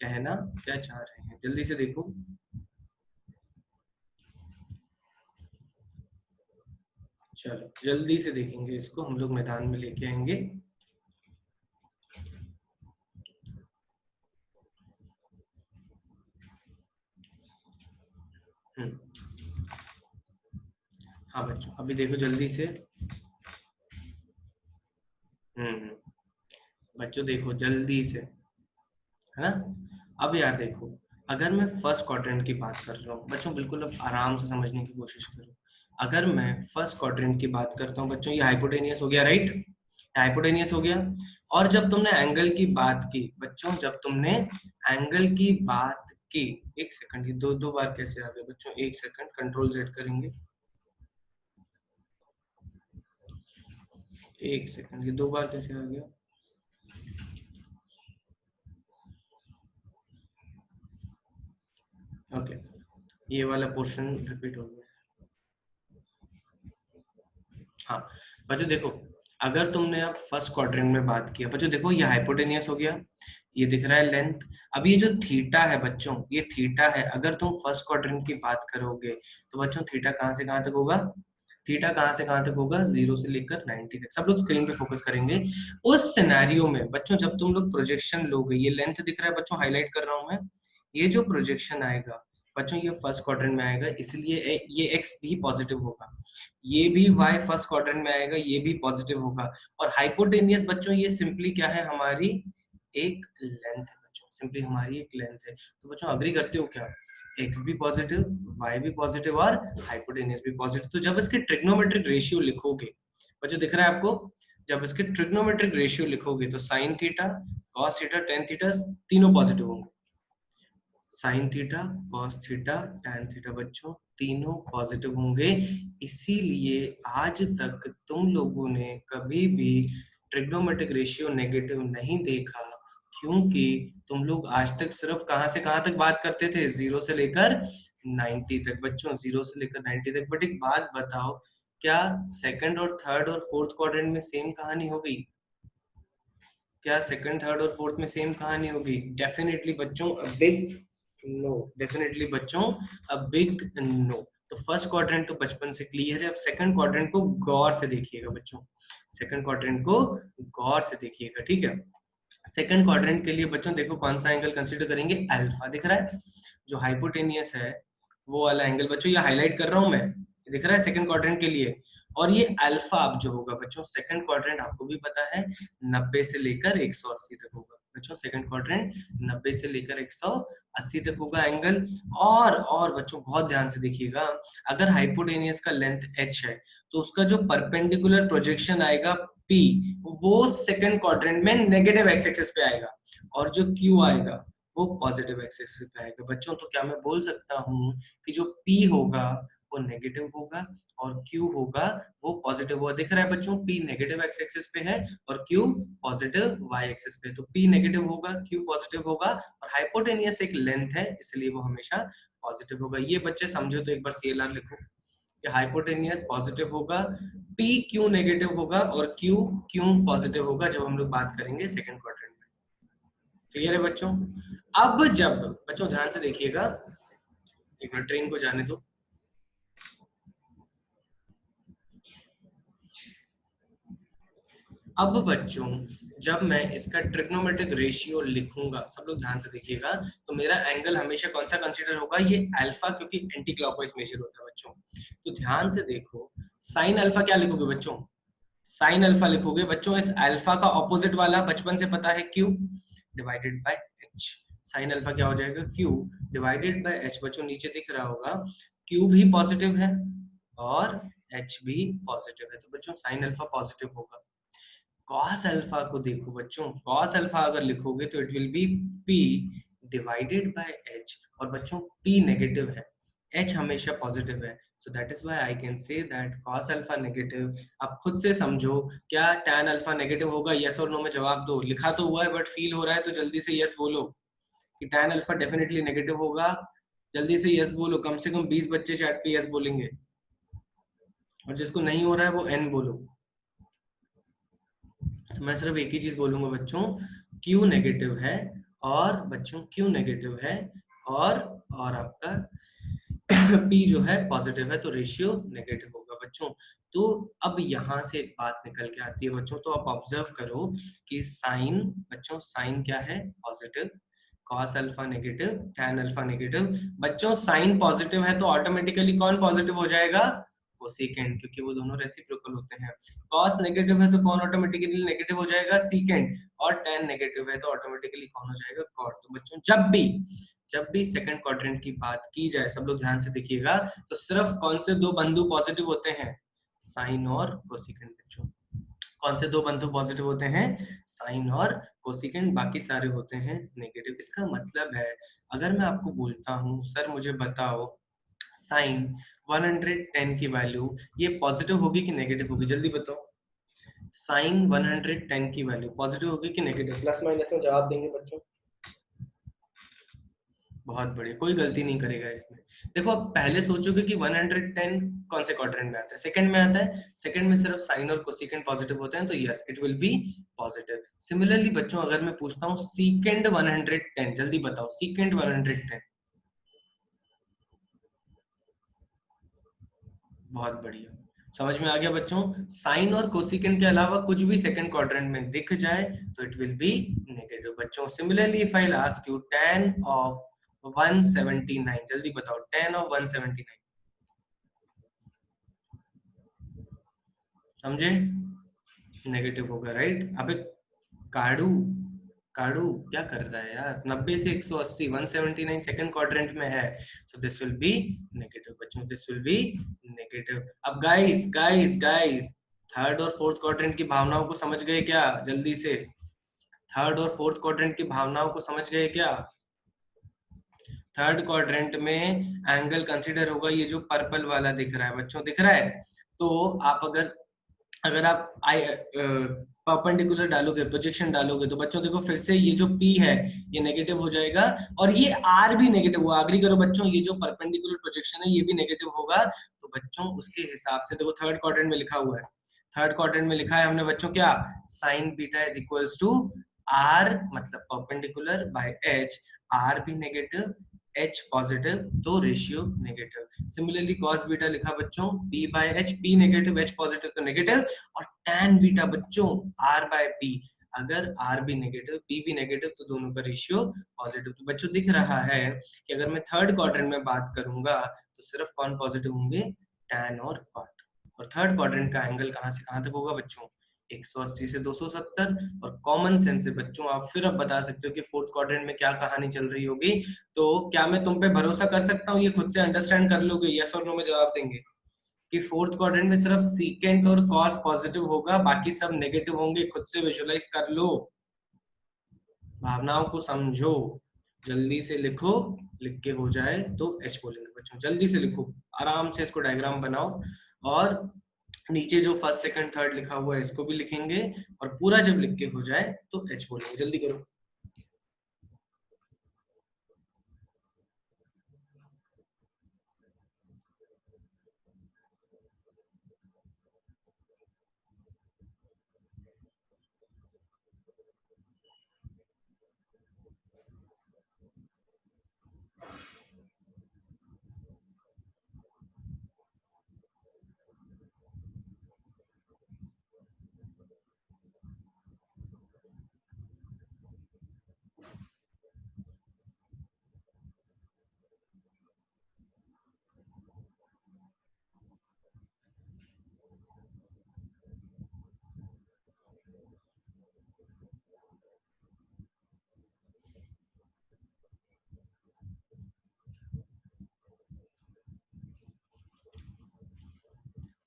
कहना क्या चाह रहे हैं। जल्दी से देखो। चलो जल्दी से देखेंगे इसको, हम लोग मैदान में लेके आएंगे। हम्म, हाँ बच्चों अभी देखो जल्दी से। बच्चों देखो जल्दी से, है ना। अब यार देखो, अगर मैं फर्स्ट क्वाड्रेंट की बात कर रहा हूँ बच्चों, बिल्कुल अब आराम से समझने की कोशिश करो। अगर मैं फर्स्ट क्वाड्रेंट की बात करता हूँ बच्चों, ये हाइपोटेनियस हो गया, राइट। हाइपोटेनियस हो गया। और जब तुमने एंगल की बात की बच्चों, जब तुमने एंगल की बात की, एक सेकंड, ये दो दो बार कैसे आ गए बच्चों, एक सेकंड, कंट्रोल जेड करेंगे। एक सेकंड, ये दो बार कैसे आ गया। ओके, ये वाला पोर्शन रिपीट हो गया। हाँ बच्चों देखो, अगर तुमने अब फर्स्ट क्वाड्रेंट में बात किया बच्चों, देखो ये हाइपोटेनियस हो गया, ये दिख रहा है लेंथ। अब ये जो थीटा है बच्चों, ये थीटा है। अगर तुम फर्स्ट क्वाड्रेंट की बात करोगे तो बच्चों थीटा कहाँ से कहाँ तक होगा, थीटा कहाँ से कहाँ तक होगा, 0 से लेकर 90 तक। सब लोग स्क्रीन पे फोकस करेंगे। उस सिनेरियो में बच्चों जब तुम लोग प्रोजेक्शन लोगे, ये लेंथ दिख रहा है बच्चों, हाईलाइट कर रहा हूं मैं, ये जो प्रोजेक्शन आएगा बच्चों, ये फर्स्ट क्वाड्रेंट में आएगा, इसलिए ये एक्स भी पॉजिटिव होगा। ये भी y फर्स्ट क्वाड्रेंट में आएगा, ये भी पॉजिटिव होगा। और हाइपोटेनियस बच्चों ये सिंपली क्या है, हमारी एक लेंथ है बच्चों, सिंपली हमारी एक लेंथ है। तो बच्चों अग्री करते हो क्या, x भी पॉजिटिव, y भी पॉजिटिव और हाइपोटेनियस भी पॉजिटिव। तो जब इसके ट्रिग्नोमेट्रिक रेशियो लिखोगे बच्चों, दिख रहा है आपको, जब इसके ट्रिग्नोमेट्रिक रेशियो लिखोगे तो sine theta, cos theta, tan theta तीनों पॉजिटिव होंगे। Sine theta, cos theta, tan theta बच्चों तीनों पॉजिटिव होंगे। इसीलिए आज तक तुम लोगों ने कभी भी ट्रिग्नोमेट्रिक रेशियो नेगेटिव नहीं देखा, क्योंकि तुम लोग आज तक सिर्फ कहां से कहां तक बात करते थे, 0 से लेकर 90 तक बच्चों, 0 से लेकर 90 तक। बट एक बात बताओ, क्या सेकंड और थर्ड और फोर्थ क्वाड्रेंट में सेम कहानी हो गई, क्या सेकंड थर्ड और फोर्थ में सेम कहानी होगी, डेफिनेटली बच्चों अ बिग नो, डेफिनेटली बच्चों अ बिग नो। तो फर्स्ट क्वाड्रेंट तो बचपन से क्लियर है। अब सेकंड क्वाड्रेंट को गौर से देखिएगा बच्चों, सेकंड क्वाड्रेंट को गौर से देखिएगा, ठीक है। सेकंड क्वाड्रेंट के लिए बच्चों देखो कौन सा एंगल कंसीडर करेंगे, अल्फा दिख रहा है, जो हाइपोटेनियस है वो वाला एंगल बच्चों, ये हाईलाइट कर रहा हूं मैं, दिख रहा है सेकंड क्वाड्रेंट के लिए। और ये अल्फा अब जो होगा बच्चों, सेकंड क्वाड्रेंट आपको भी पता है 90 से लेकर 180 तक होगा बच्चों, सेकंड क्वाड्रेंट 90 से लेकर 180 तक होगा एंगल। और बच्चों बहुत ध्यान से देखिएगा, अगर हाइपोटेनियस का लेंथ h है तो उसका जो परपेंडिकुलर प्रोजेक्शन आएगा p, वो सेकंड क्वाड्रेंट में नेगेटिव एक्स एक्सिस पे आएगा, और जो q आएगा वो पॉजिटिव एक्सिस पे आएगा बच्चों। तो क्या मैं बोल सकता हूँ कि जो p होगा वो नेगेटिव होगा और Q होगा वो पॉजिटिव होगा। दिख रहा है बच्चों, P नेगेटिव एक्स एक्सिस पे है और Q पॉजिटिव y एक्सिस पे है। तो P नेगेटिव होगा, Q पॉजिटिव होगा, और हाइपोटेनियस एक लेंथ है इसलिए वो हमेशा पॉजिटिव होगा। ये बच्चे समझो तो एक बार CLR लिखो कि हाइपोटेनियस पॉजिटिव होगा, P Q नेगेटिव होगा और Q Q पॉजिटिव होगा जब हम लोग बात करेंगे सेकंड क्वाड्रेंट में। क्लियर है बच्चों। अब जब बच्चों ध्यान से देखिएगा, एक मिनट ट्रेन को जाने दो। अब बच्चों जब मैं इसका ट्रिग्नोमेट्रिक रेशियो लिखूंगा, सब लोग ध्यान से देखिएगा, तो मेरा एंगल हमेशा कौन सा कंसीडर होगा, ये अल्फा, क्योंकि एंटी क्लॉकवाइज मेजर होता है बच्चों। तो ध्यान से देखो, साइन अल्फा क्या लिखोगे बच्चों, साइन अल्फा लिखोगे बच्चों, इस अल्फा का ऑपोजिट वाला बचपन से पता है Q divided by H. Sine alpha क्या हो जाएगा, क्यू डिवाइडेड बाय एच। बच्चों नीचे दिख रहा होगा क्यू भी पॉजिटिव है और एच भी पॉजिटिव है, तो बच्चों साइन अल्फा पॉजिटिव होगा। कॉस अल्फा को देखो बच्चों, कॉस अल्फा अगर लिखोगे तो it will be P divided by H, और बच्चों p नेगेटिव है, h हमेशा पॉजिटिव है, so that is why I can say that cos alpha negative. आप खुद से समझो, क्या tan अल्फा नेगेटिव होगा? यस और नो में जवाब दो। लिखा तो हुआ है बट फील हो रहा है, तो जल्दी से यस बोलो कि tan अल्फा डेफिनेटली नेगेटिव होगा। जल्दी से यस बोलो, कम से कम 20 बच्चे चैट पे यस बोलेंगे, और जिसको नहीं हो रहा है वो एन बोलो। तो मैं सिर्फ एक ही चीज बोलूंगा बच्चों, क्यू नेगेटिव है, और बच्चों क्यू नेगेटिव है, और आपका P जो है पॉजिटिव है, तो रेशियो नेगेटिव होगा बच्चों। तो अब यहाँ से एक बात निकल के आती है बच्चों, तो आप ऑब्जर्व करो कि साइन, बच्चों साइन क्या है? Positive. Cos alpha negative, tan alpha negative. बच्चों साइन पॉजिटिव है तो ऑटोमेटिकली कौन पॉजिटिव हो जाएगा? कोसेकेंड, क्योंकि वो दोनों रेसिप्रोकल होते हैं। कॉस नेगेटिव है तो कौन ऑटोमेटिकली नेगेटिव हो जाएगा? सीकेंड। और टैन नेगेटिव है तो ऑटोमेटिकली कौन हो जाएगा? कॉट। तो बच्चों जब भी सेकंड क्वाड्रेंट की बात की जाए, सब लोग ध्यान से देखिएगा, तो सिर्फ कौन से दो बंधु पॉजिटिव होते हैं? साइन और कोसेकेंड बच्चों। कौन से दो बंधु पॉजिटिव होते हैं? साइन और कोसेकेंड, बाकी सारे होते हैं नेगेटिव। इसका मतलब है, अगर मैं आपको बोलता हूं सर मुझे बताओ साइन 110 की वैल्यू ये पॉजिटिव होगी कि नेगेटिव होगी? जल्दी बताओ। साइन 110 की वैल्यू पॉजिटिव होगी कि नेगेटिव? प्लस माइनस में जवाब देंगे बच्चों। बहुत बढ़िया, कोई गलती नहीं करेगा इसमें। देखो अब पहले सोचोगे कि 110 कौन से क्वाड्रेंट में आता है? सेकंड में आता है। सेकंड में सिर्फ साइन और कोसेकेंड पॉजिटिव होते हैं, तो yes it will be positive. Similarly बच्चों अगर मैं पूछता हूँ सीकेंड 110, जल्दी बताओ सीकेंड 110। बहुत बढ़िया, समझ में आ गया बच्चों। साइन और कोसेकेंड के अलावा कुछ भी सेकंड क्वाड्रेंट में दिख जाए तो इट विल बी नेगेटिव बच्चों। Similarly if I ask you tan of 179, जल्दी बताओ tan ऑफ 179, समझे? नेगेटिव होगा, राइट? अबे काड़ू, काड़ू क्या कर रहा है यार? 90 से 180, 179 सेकंड क्वाड्रेंट में है, so this will be negative बच्चों, दिस विल बी नेगेटिव। अब गाइस गाइस गाइस, थर्ड और फोर्थ क्वाड्रेंट की भावनाओं को समझ गए क्या? जल्दी से, थर्ड और फोर्थ क्वाड्रेंट की भावनाओं को समझ गए क्या? थर्ड क्वाड्रेंट में एंगल कंसीडर होगा ये जो पर्पल वाला दिख रहा है बच्चों, दिख रहा है? तो आप अगर अगर आप परपेंडिकुलर डालोगे, प्रोजेक्शन डालोगे, तो बच्चों देखो फिर से ये जो P है ये नेगेटिव हो जाएगा, और ये R भी नेगेटिव हुआ। अग्री करो बच्चों, ये जो परपेंडिकुलर प्रोजेक्शन है ये भी नेगेटिव होगा। तो बच्चों उसके हिसाब से देखो थर्ड क्वाड्रेंट में लिखा हुआ है, थर्ड क्वाड्रेंट में लिखा है हमने बच्चों क्या? Sine beta is equals to R, मतलब परपेंडिकुलर बाय H, R भी नेगेटिव H पॉजिटिव, तो ratio negative. Similarly cos beta लिखा बच्चों P बाय H, P negative H positive तो नेगेटिव, और tan बीटा बच्चों R बाय P, अगर R भी नेगेटिव P भी नेगेटिव तो दोनों का रेशियो पॉजिटिव। तो बच्चों दिख रहा है कि अगर मैं थर्ड क्वाड्रेंट में बात करूंगा तो सिर्फ कौन पॉजिटिव होंगे? tan और cot। और थर्ड क्वाड्रेंट का एंगल कहां से कहां तक होगा बच्चों? 180 से 270। और कॉमन सेंस से बच्चों आप फिर अब बता सकते हो कि फोर्थ क्वाड्रेंट में क्या कहानी चल रही होगी। तो क्या मैं तुम पे भरोसा कर सकता हूँ, ये खुद से अंडरस्टैंड कर लोगे? यस और नो में जवाब देंगे कि फोर्थ क्वाड्रेंट में सिर्फ सीकेंट और कॉस पॉजिटिव होगा, बाकी सब नेगेटिव होंगे। खुद से विजुअलाइज कर लो, भावनाओं को समझो, जल्दी से लिखो, लिख के हो जाए तो एच बोलेंगे बच्चों। जल्दी से लिखो, आराम से इसको डायग्राम बनाओ, और नीचे जो फर्स्ट सेकंड थर्ड लिखा हुआ है इसको भी लिखेंगे, और पूरा जब लिख के हो जाए तो एच बोलेंगे। जल्दी करो।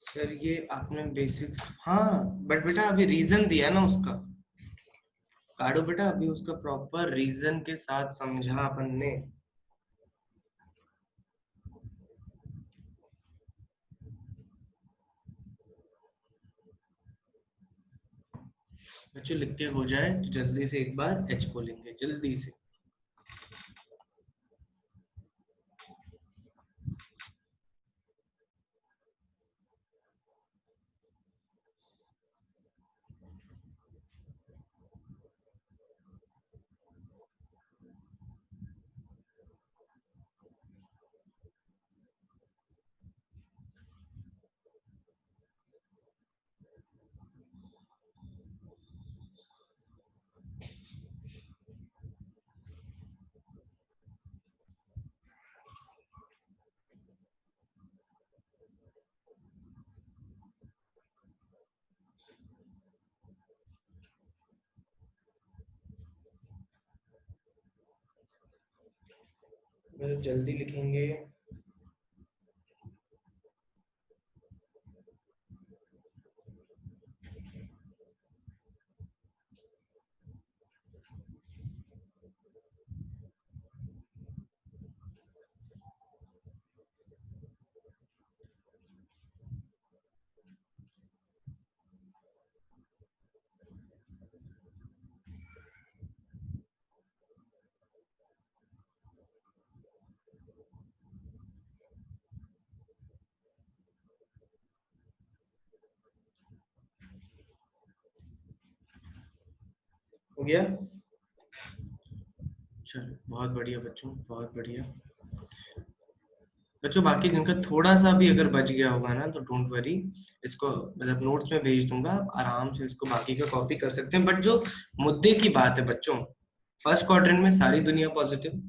सर ये आपने बेसिक्स, हाँ बट बेटा अभी रीजन दिया ना उसका। काढ़ो बेटा, अभी उसका प्रॉपर रीजन के साथ समझा अपन ने। बच्चों लिख के हो जाए तो जल्दी से एक बार एच बोलेंगे जल्दी से। जल्दी लिखेंगे। हो गया? चलो बहुत बढ़िया बच्चों, बहुत बढ़िया। बच्चों बाकी जिनका थोड़ा सा भी अगर बच गया होगा ना तो डोंट वरी, इसको मतलब नोट्स में भेज दूंगा, आप आराम से इसको बाकी का कॉपी कर सकते हैं। बट जो मुद्दे की बात है बच्चों, फर्स्ट क्वाड्रेंट में सारी दुनिया पॉजिटिव,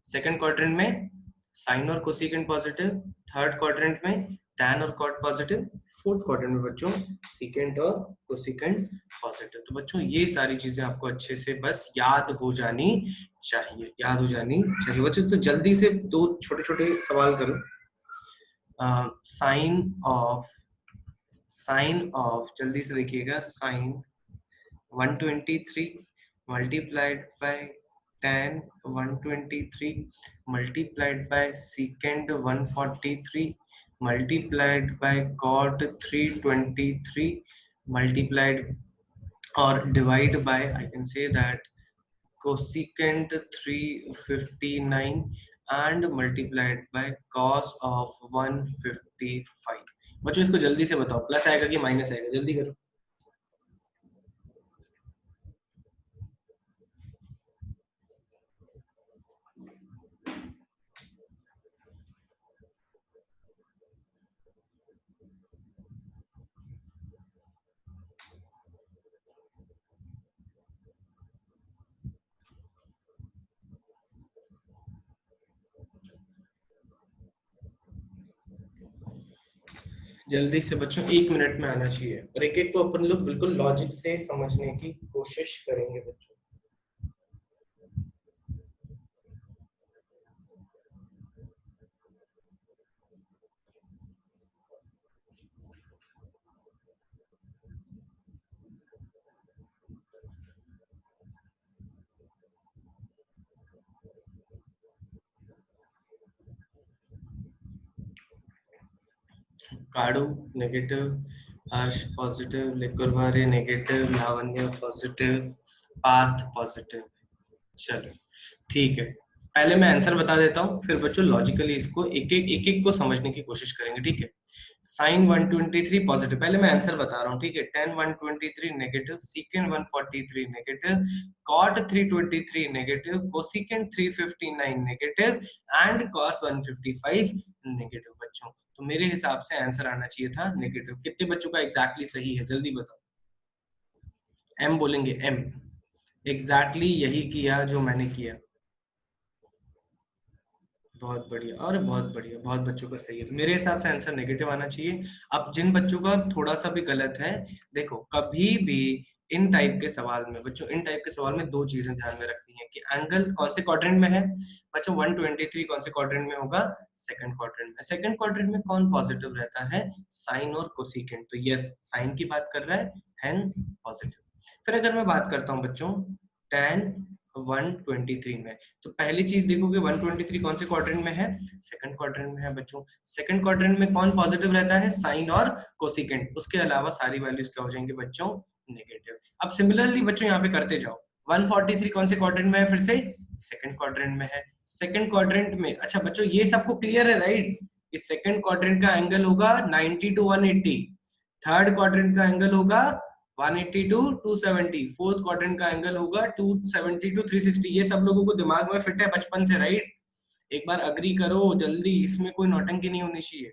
सेकंड क्वाड्रेंट में साइन और कोसेकेंट पॉजिटिव, थर्ड क्वाड्रेंट में टैन और कॉट पॉजिटिव, फोर्थ क्वाड्रेंट में बच्चों सीकेंट और कोसेकेंट पॉजिटिव। तो बच्चों ये सारी चीजें आपको अच्छे से बस याद हो जानी चाहिए, याद हो जानी चाहिए बच्चों। तो जल्दी से दो छोटे छोटे सवाल करो। साइन ऑफ, साइन ऑफ जल्दी से देखिएगा, sign 123 multiplied by tan 123 multiplied by secant 143 multiplied by cot 323 multiplied or divide by, I can say that, cosecant 359 and multiplied by cos of 155। बच्चों इसको जल्दी से बताओ, प्लस आएगा कि माइनस आएगा, जल्दी करो। जल्दी से बच्चों, 1 मिनट में आना चाहिए, और एक एक को अपन लोग बिल्कुल लॉजिक से समझने की कोशिश करेंगे बच्चों। काडू नेगेटिव, हर्ष पॉजिटिव, लिकुरवारे नेगेटिव, लावण्य पॉजिटिव, पार्थ पॉजिटिव। चलो ठीक है, पहले मैं आंसर बता देता हूँ, फिर बच्चों लॉजिकली इसको एक एक को समझने की कोशिश करेंगे, ठीक है। साइन 123 पॉजिटिव, पहले मैं आंसर बता रहा हूँ, ठीक है। tan 123 negative, secant 143 negative, cot 323 negative, cosecant 359 negative and cos 155 negative. बच्चों तो मेरे हिसाब से आंसर आना चाहिए था नेगेटिव। कितने बच्चों का एग्जैक्टली सही है, जल्दी बताओ। एम बोलेंगे, एम। एग्जैक्टली यही किया जो मैंने किया। बहुत बढ़िया, और बहुत बढ़िया, बहुत बच्चों का सही है। तो मेरे हिसाब से आंसर नेगेटिव आना चाहिए। अब जिन बच्चों का थोड़ा सा भी गलत है, देखो कभी भी इन टाइप के सवाल में बच्चों, इन टाइप के सवाल में दो चीजें ध्यान में रखनी है कि एंगल कौन से क्वाड्रेंट में है। बच्चों 123 कौन से क्वाड्रेंट में होगा, सेकंड क्वाड्रेंट में। सेकंड क्वाड्रेंट में कौन पॉजिटिव रहता है, साइन और कोसिकेंट। तो यस, साइन की बात कर रहा है, हेंस पॉजिटिव। फिर अगर मैं बात करता हूँ बच्चों tan 123 में। तो पहली चीज देखोगे 123 कौन से क्वाड्रेंट में है, सेकंड क्वाड्रेंट में है बच्चों। सेकंड क्वाड्रेंट में कौन पॉजिटिव रहता है, साइन और कोसिकेंट, उसके अलावा सारी वैल्यूज क्या हो जाएंगे बच्चों, नेगेटिव। अब सिमिलरली बच्चों यहाँ पे करते जाओ, 143 कौन से क्वाड्रेंट में है, फिर से सेकंड क्वाड्रेंट में है। सेकंड क्वाड्रेंट में, अच्छा बच्चों ये सबको क्लियर है राइट, इस सेकंड क्वाड्रेंट का एंगल होगा 90 to 180, थर्ड क्वाड्रेंट का एंगल होगा 180 to 270, फोर्थ क्वाड्रेंट का एंगल होगा 270 to 360। ये सब लोगों को दिमाग में फिट है बचपन से राइट, एक बार अग्री करो जल्दी, इसमें कोई नौटंकी नहीं होनी चाहिए।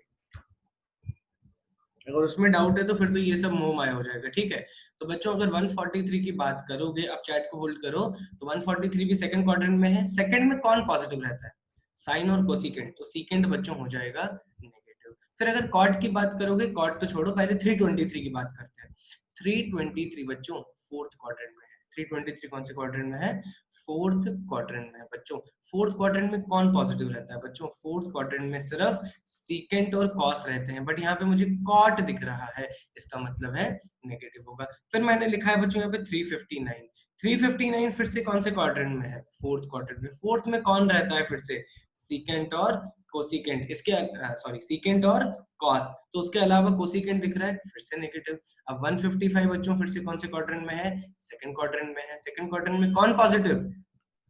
अगर उसमें डाउट है तो फिर तो ये सब मोह माया हो जाएगा, ठीक है। तो बच्चों अगर 143 की बात करोगे, अब चैट को होल्ड करो, तो 143 भी सेकंड क्वाड्रेंट में है। सेकंड में कौन पॉजिटिव रहता है, साइन और कोसिकेंट, तो सीकेंट बच्चों हो जाएगा नेगेटिव। फिर अगर कॉट की बात करोगे, कॉट तो छोड़ो, पहले 323 की बात करते हैं। 323 बच्चों फोर्थ क्वाड्रेंट में है। 323 कौन से क्वाड्रेंट में है, फोर्थ क्वाड्रेंट में है बच्चों। फोर्थ क्वाड्रेंट में कौन पॉजिटिव रहता है बच्चों, फोर्थ क्वाड्रेंट में सिर्फ सीकेंट और कॉस रहते हैं, बट यहाँ पे मुझे कॉट दिख रहा है, इसका मतलब है नेगेटिव होगा। फिर मैंने लिखा है बच्चों यहाँ पे 359। 359 फिर से कौन से क्वाड्रेंट में है, फोर्थ क्वाड्रेंट में। फोर्थ में कौन रहता है, फिर से सीकेंट और कोसिकेंट, इसके सॉरी सीकेंट और कॉस, तो उसके अलावा कोसिकेंट दिख रहा है, फिर से नेगेटिव। अब 155 बच्चों फिर से कौन से क्वाड्रेंट में है, सेकंड क्वाड्रेंट में है। सेकंड क्वाड्रेंट में कौन पॉजिटिव,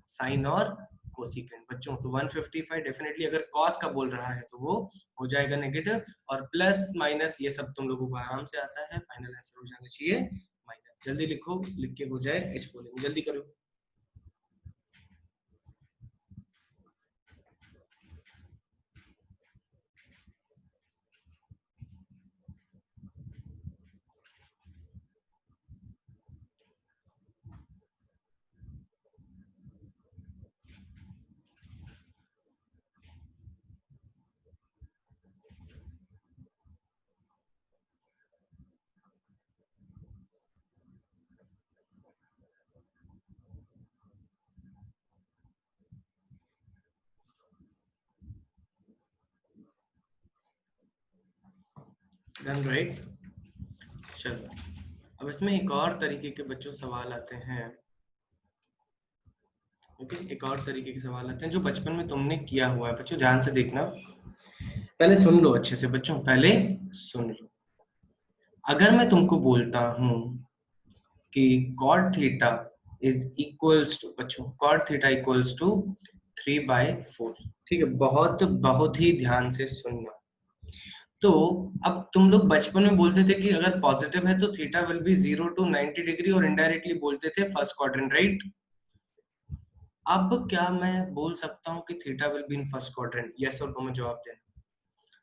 साइन और कोसिकेंट बच्चों। तो 155 डेफिनेटली अगर कॉस का बोल रहा है तो वो हो जाएगा नेगेटिव, और प्लस माइनस ये सब तुम लोगों को आराम से आता है, फाइनल आंसर हो जाना चाहिए माइनस। जल्दी लिखो, लिख के हो जाए एच बोलेंगे, जल्दी करो। Done right. चलो अब इसमें एक और तरीके के बच्चों सवाल आते हैं। ओके, एक और तरीके के सवाल आते हैं जो बचपन में तुमने किया हुआ है बच्चों, ध्यान से देखना, पहले सुन लो अच्छे से बच्चों, पहले सुन लो। अगर मैं तुमको बोलता हूं कि cot theta is equals to, बच्चों cot थीटा इक्वल्स टू 3/4, ठीक है, बहुत बहुत ही ध्यान से सुनना। तो अब तुम लोग बचपन में बोलते थे कि अगर पॉजिटिव है तो theta will be 0 to 90 degree, और इनडायरेक्टली बोलते थे फर्स्ट क्वाड्रेंट राइट। अब क्या मैं बोल सकता हूँ कि theta will be in first quadrant, yes और नो में जवाब देना।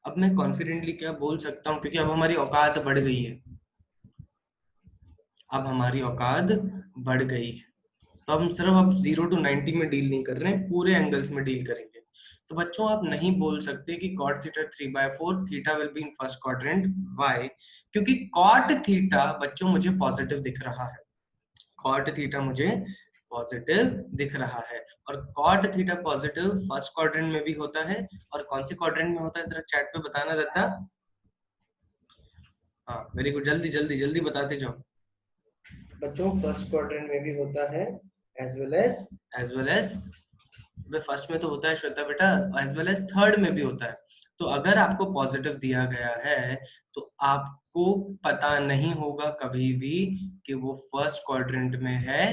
अब मैं कॉन्फिडेंटली क्या बोल सकता हूँ, क्योंकि अब हमारी औकात बढ़ गई है, अब हमारी औकात बढ़ गई है, तो हम सिर्फ अब 0 to 90 में डील नहीं कर रहे हैं, पूरे एंगल्स में डील करेंगे। तो बच्चों आप नहीं बोल सकते कि cot theta 3/4 theta will be in first quadrant, why, क्योंकि cot थीटा बच्चों मुझे पॉजिटिव दिख रहा है, cot थीटा मुझे पॉजिटिव दिख रहा है, और cot theta positive first quadrant में भी होता है, और कौन से क्वाड्रेंट में होता है जरा चैट पे बताना दत्ता। हाँ वेरी गुड, जल्दी जल्दी जल्दी बताते जाओ बच्चों, फर्स्ट क्वाड्रेंट में भी होता है, एज वेल एज फर्स्ट में तो होता है श्वेता बेटा, एज वेल एज थर्ड में भी होता है। तो अगर आपको पॉजिटिव दिया गया है तो आपको पता नहीं होगा कभी भी कि वो फर्स्ट क्वाड्रेंट में है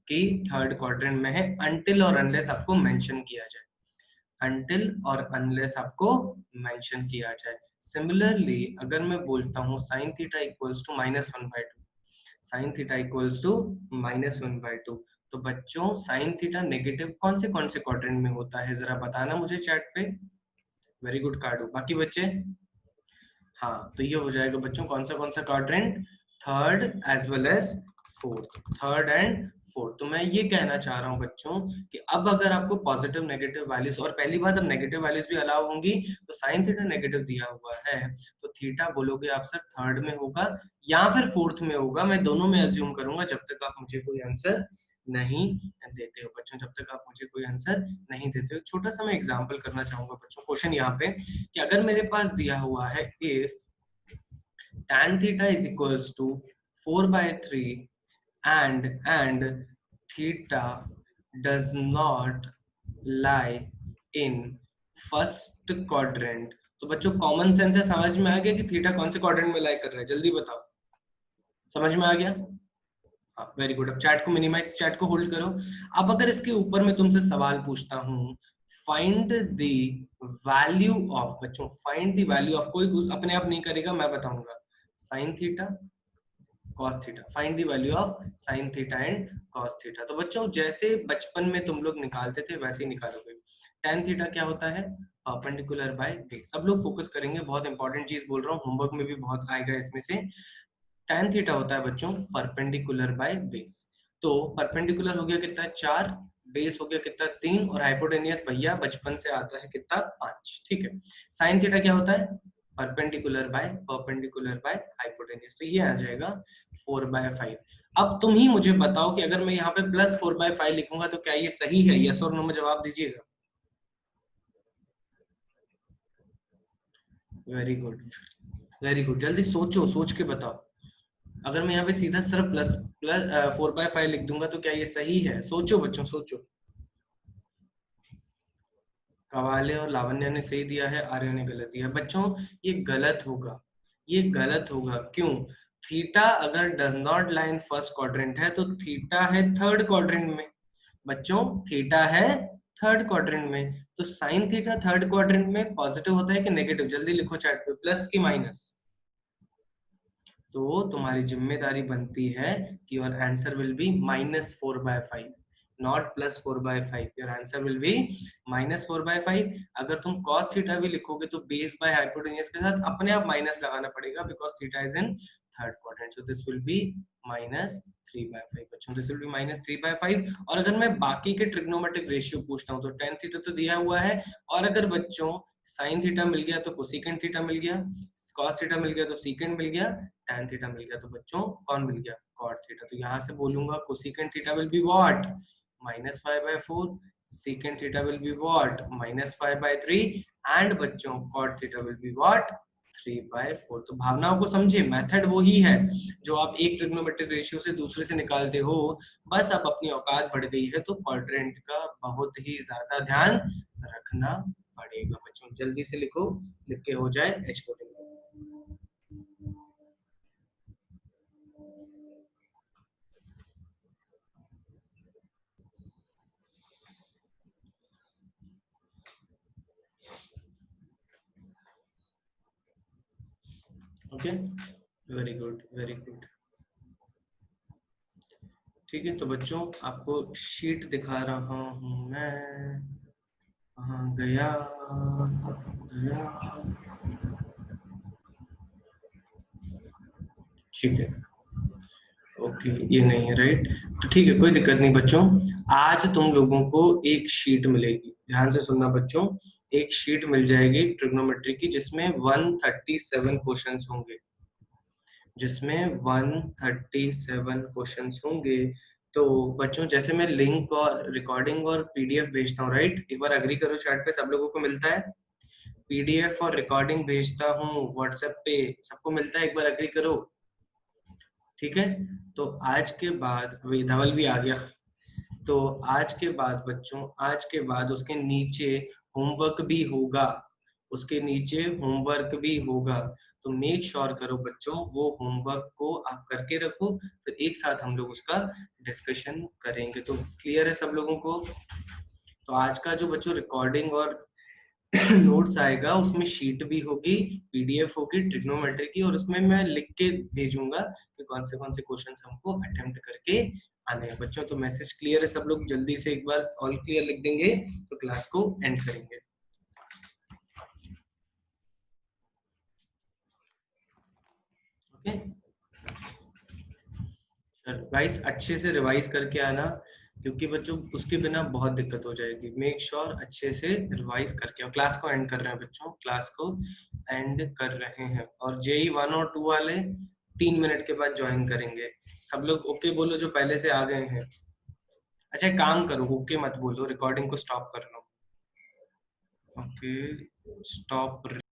कि थर्ड क्वाड्रेंट में है, अनटिल और अनलेस आपको मेंशन किया जाए, अनटिल और अनलेस आपको मेंशन किया जाए। सिमिलरली अगर मैं बोलता हूँ sine theta equals to -1/2, sine theta equals to -1/2, तो बच्चों साइन थीटा नेगेटिव कौन से क्वाड्रेंट में होता है जरा बताना मुझे चैट पे। वेरी गुड काटो बाकी बच्चे। हाँ तो ये हो जाएगा बच्चों कौन सा quadrant, third as well as fourth, third and fourth. तो मैं ये कहना चाह रहा हूँ बच्चों कि अब अगर आपको पॉजिटिव नेगेटिव वैल्यूज, और पहली बात अब नेगेटिव वैल्यूज भी अलाउ होंगी, तो साइन थीटा नेगेटिव दिया हुआ है तो थीटा बोलोगे आप सर थर्ड में होगा या फिर फोर्थ में होगा, मैं दोनों में अज्यूम करूंगा जब तक आप मुझे कोई आंसर नहीं देते हो बच्चों, जब तक आप मुझे कोई आंसर नहीं देते हो। छोटा सा मैं एग्जांपल करना चाहूंगा बच्चों, क्वेश्चन यहाँ पे कि अगर मेरे पास दिया हुआ है if tan theta is equals to 4/3 and theta does not lie in first quadrant. तो बच्चों कॉमन सेंस है, समझ में आ गया कि थीटा कौन से क्वाड्रेंट में लाई कर रहा है, जल्दी बताओ, समझ में आ गया? हाँ वेरी गुड। अब चैट को मिनिमाइज, चैट को होल्ड करो। अब अगर इसके ऊपर मैं तुमसे सवाल पूछता हूँ, फाइंड द वैल्यू ऑफ, बच्चों फाइंड द वैल्यू ऑफ, कोई अपने आप नहीं करेगा, मैं बताऊंगा, sine theta cos theta, find the value of sine theta and cos theta. तो बच्चों जैसे बचपन में तुम लोग निकालते थे वैसे ही निकालोगे। tan थीटा क्या होता है, परपेंडिकुलर बाय बेस। सब लोग फोकस करेंगे, बहुत इंपॉर्टेंट चीज बोल रहा हूँ, होमवर्क में भी बहुत आएगा इसमें से। tan थीटा होता है बच्चों परपेंडिकुलर बाय बेस। तो परपेंडिकुलर हो गया कितना, 4, बेस हो गया कितना, 3, और हाइपोटेनियस भैया बचपन से आता है कितना, 5। ठीक है। साइन थीटा क्या होता है, परपेंडिकुलर बाय हाइपोटेनियस, तो ये आ जाएगा 4/5। अब तुम ही मुझे बताओ कि अगर मैं यहाँ पे प्लस 4/5 लिखूंगा तो क्या ये सही है, यस और नो में जवाब दीजिएगा। वेरी गुड, वेरी गुड, जल्दी सोचो, सोच के बताओ। अगर मैं यहाँ पे सीधा सिर्फ प्लस प्लस 4/5 लिख दूंगा तो क्या ये सही है, सोचो बच्चों सोचो। कवाले और लावण्या ने सही दिया है, आर्य ने गलत दिया है। बच्चों ये गलत होगा, ये गलत होगा, क्यों? थीटा अगर does not line first quadrant है तो थीटा है थर्ड क्वाड्रेंट में। बच्चों थीटा है थर्ड क्वाड्रेंट में, तो साइन थीटा थर्ड क्वाड्रेंट में पॉजिटिव होता है कि नेगेटिव, जल्दी लिखो चैट पे, प्लस की माइनस। तो तुम्हारी जिम्मेदारी बनती है कि your answer will be -4/5, not +4/5। Your answer will be -4/5। अगर तुम cos थीटा भी लिखोगे तो बेस बाय हाइपोटेन्यूज के साथ अपने आप माइनस लगाना पड़ेगा, because theta is in third quadrant, so this will be -3/5। बच्चों दिस विल बी -3/5। और अगर मैं बाकी के ट्रिग्नोमेट्रिक रेशियो पूछता हूँ तो tan थीटा तो दिया हुआ है, और अगर बच्चों साइन थीटा मिल गया तो कोसेकेंट थीटा मिल गया, cos थीटा मिल गया तो सीकेंट मिल गया, tan थीटा मिल गया तो बच्चों कौन मिल गया, cot थीटा। तो यहाँ से बोलूंगा cosecant theta will be what, -5/4, secant theta will be what, -5/3, and बच्चों cot theta will be what, 3/4। तो भावनाओं को समझे, मेथड वो ही है जो आप एक ट्रिग्नोमेट्रिक रेशियो से दूसरे से निकालते हो, बस अब अपनी औकात बढ़ गई है तो क्वाड्रेंट का बहुत ही ज्यादा ध्यान रखना पड़ेगा। बच्चों जल्दी से लिखो, लिख के हो जाए H coding. Okay, very good, very good. ठीक है, तो बच्चों आपको शीट दिखा रहा हूं मैं, कहाँ गया गया, ठीक है, ओके ये नहीं है राइट। तो ठीक है, कोई दिक्कत नहीं बच्चों, आज तुम लोगों को एक शीट मिलेगी, ध्यान से सुनना बच्चों, एक शीट मिल जाएगी ट्रिग्नोमेट्री की जिसमें 137 क्वेश्चंस होंगे, जिसमें 137 क्वेश्चंस होंगे। तो बच्चों जैसे मैं लिंक और रिकॉर्डिंग और पीडीएफ भेजता हूँ राइट, एक बार अग्री करो चैट पे, सब लोगों को मिलता है, पीडीएफ और रिकॉर्डिंग भेजता हूँ व्हाट्सएप पे, सबको मिलता है, एक बार अग्री करो। ठीक है, तो आज के बाद, धवल भी आ गया, तो आज के बाद बच्चों, आज के बाद उसके नीचे होमवर्क भी होगा, उसके नीचे होमवर्क भी होगा, तो मेक श्योर करो बच्चों वो होमवर्क को आप करके रखो, फिर एक साथ हम लोग उसका डिस्कशन करेंगे। तो क्लियर है सब लोगों को? तो आज का जो बच्चों रिकॉर्डिंग और नोट्स आएगा उसमें शीट भी होगी, पीडीएफ होगी ट्रिग्नोमेट्री की, और उसमें मैं लिख के भेजूंगा कि कौन से क्वेश्चंस हमको अटेम्प्ट करके आने हैं। बच्चों तो मैसेज क्लियर है, सब लोग जल्दी से एक बार ऑल क्लियर लिख देंगे तो क्लास को एंड करेंगे। ओके चलो गाइस, अच्छे से रिवाइज करके आना, क्योंकि बच्चों उसके बिना बहुत दिक्कत हो जाएगी। मेक श्योर अच्छे से रिवाइज करके आओ। क्लास को एंड कर रहे हैं बच्चों, क्लास को एंड कर रहे हैं, और जेई 1 और 2 वाले 3 मिनट के बाद ज्वाइन करेंगे। सब लोग ओके बोलो जो पहले से आ गए हैं। अच्छा एक काम करो, ओके मत बोलो, रिकॉर्डिंग को स्टॉप कर लो। Okay stop.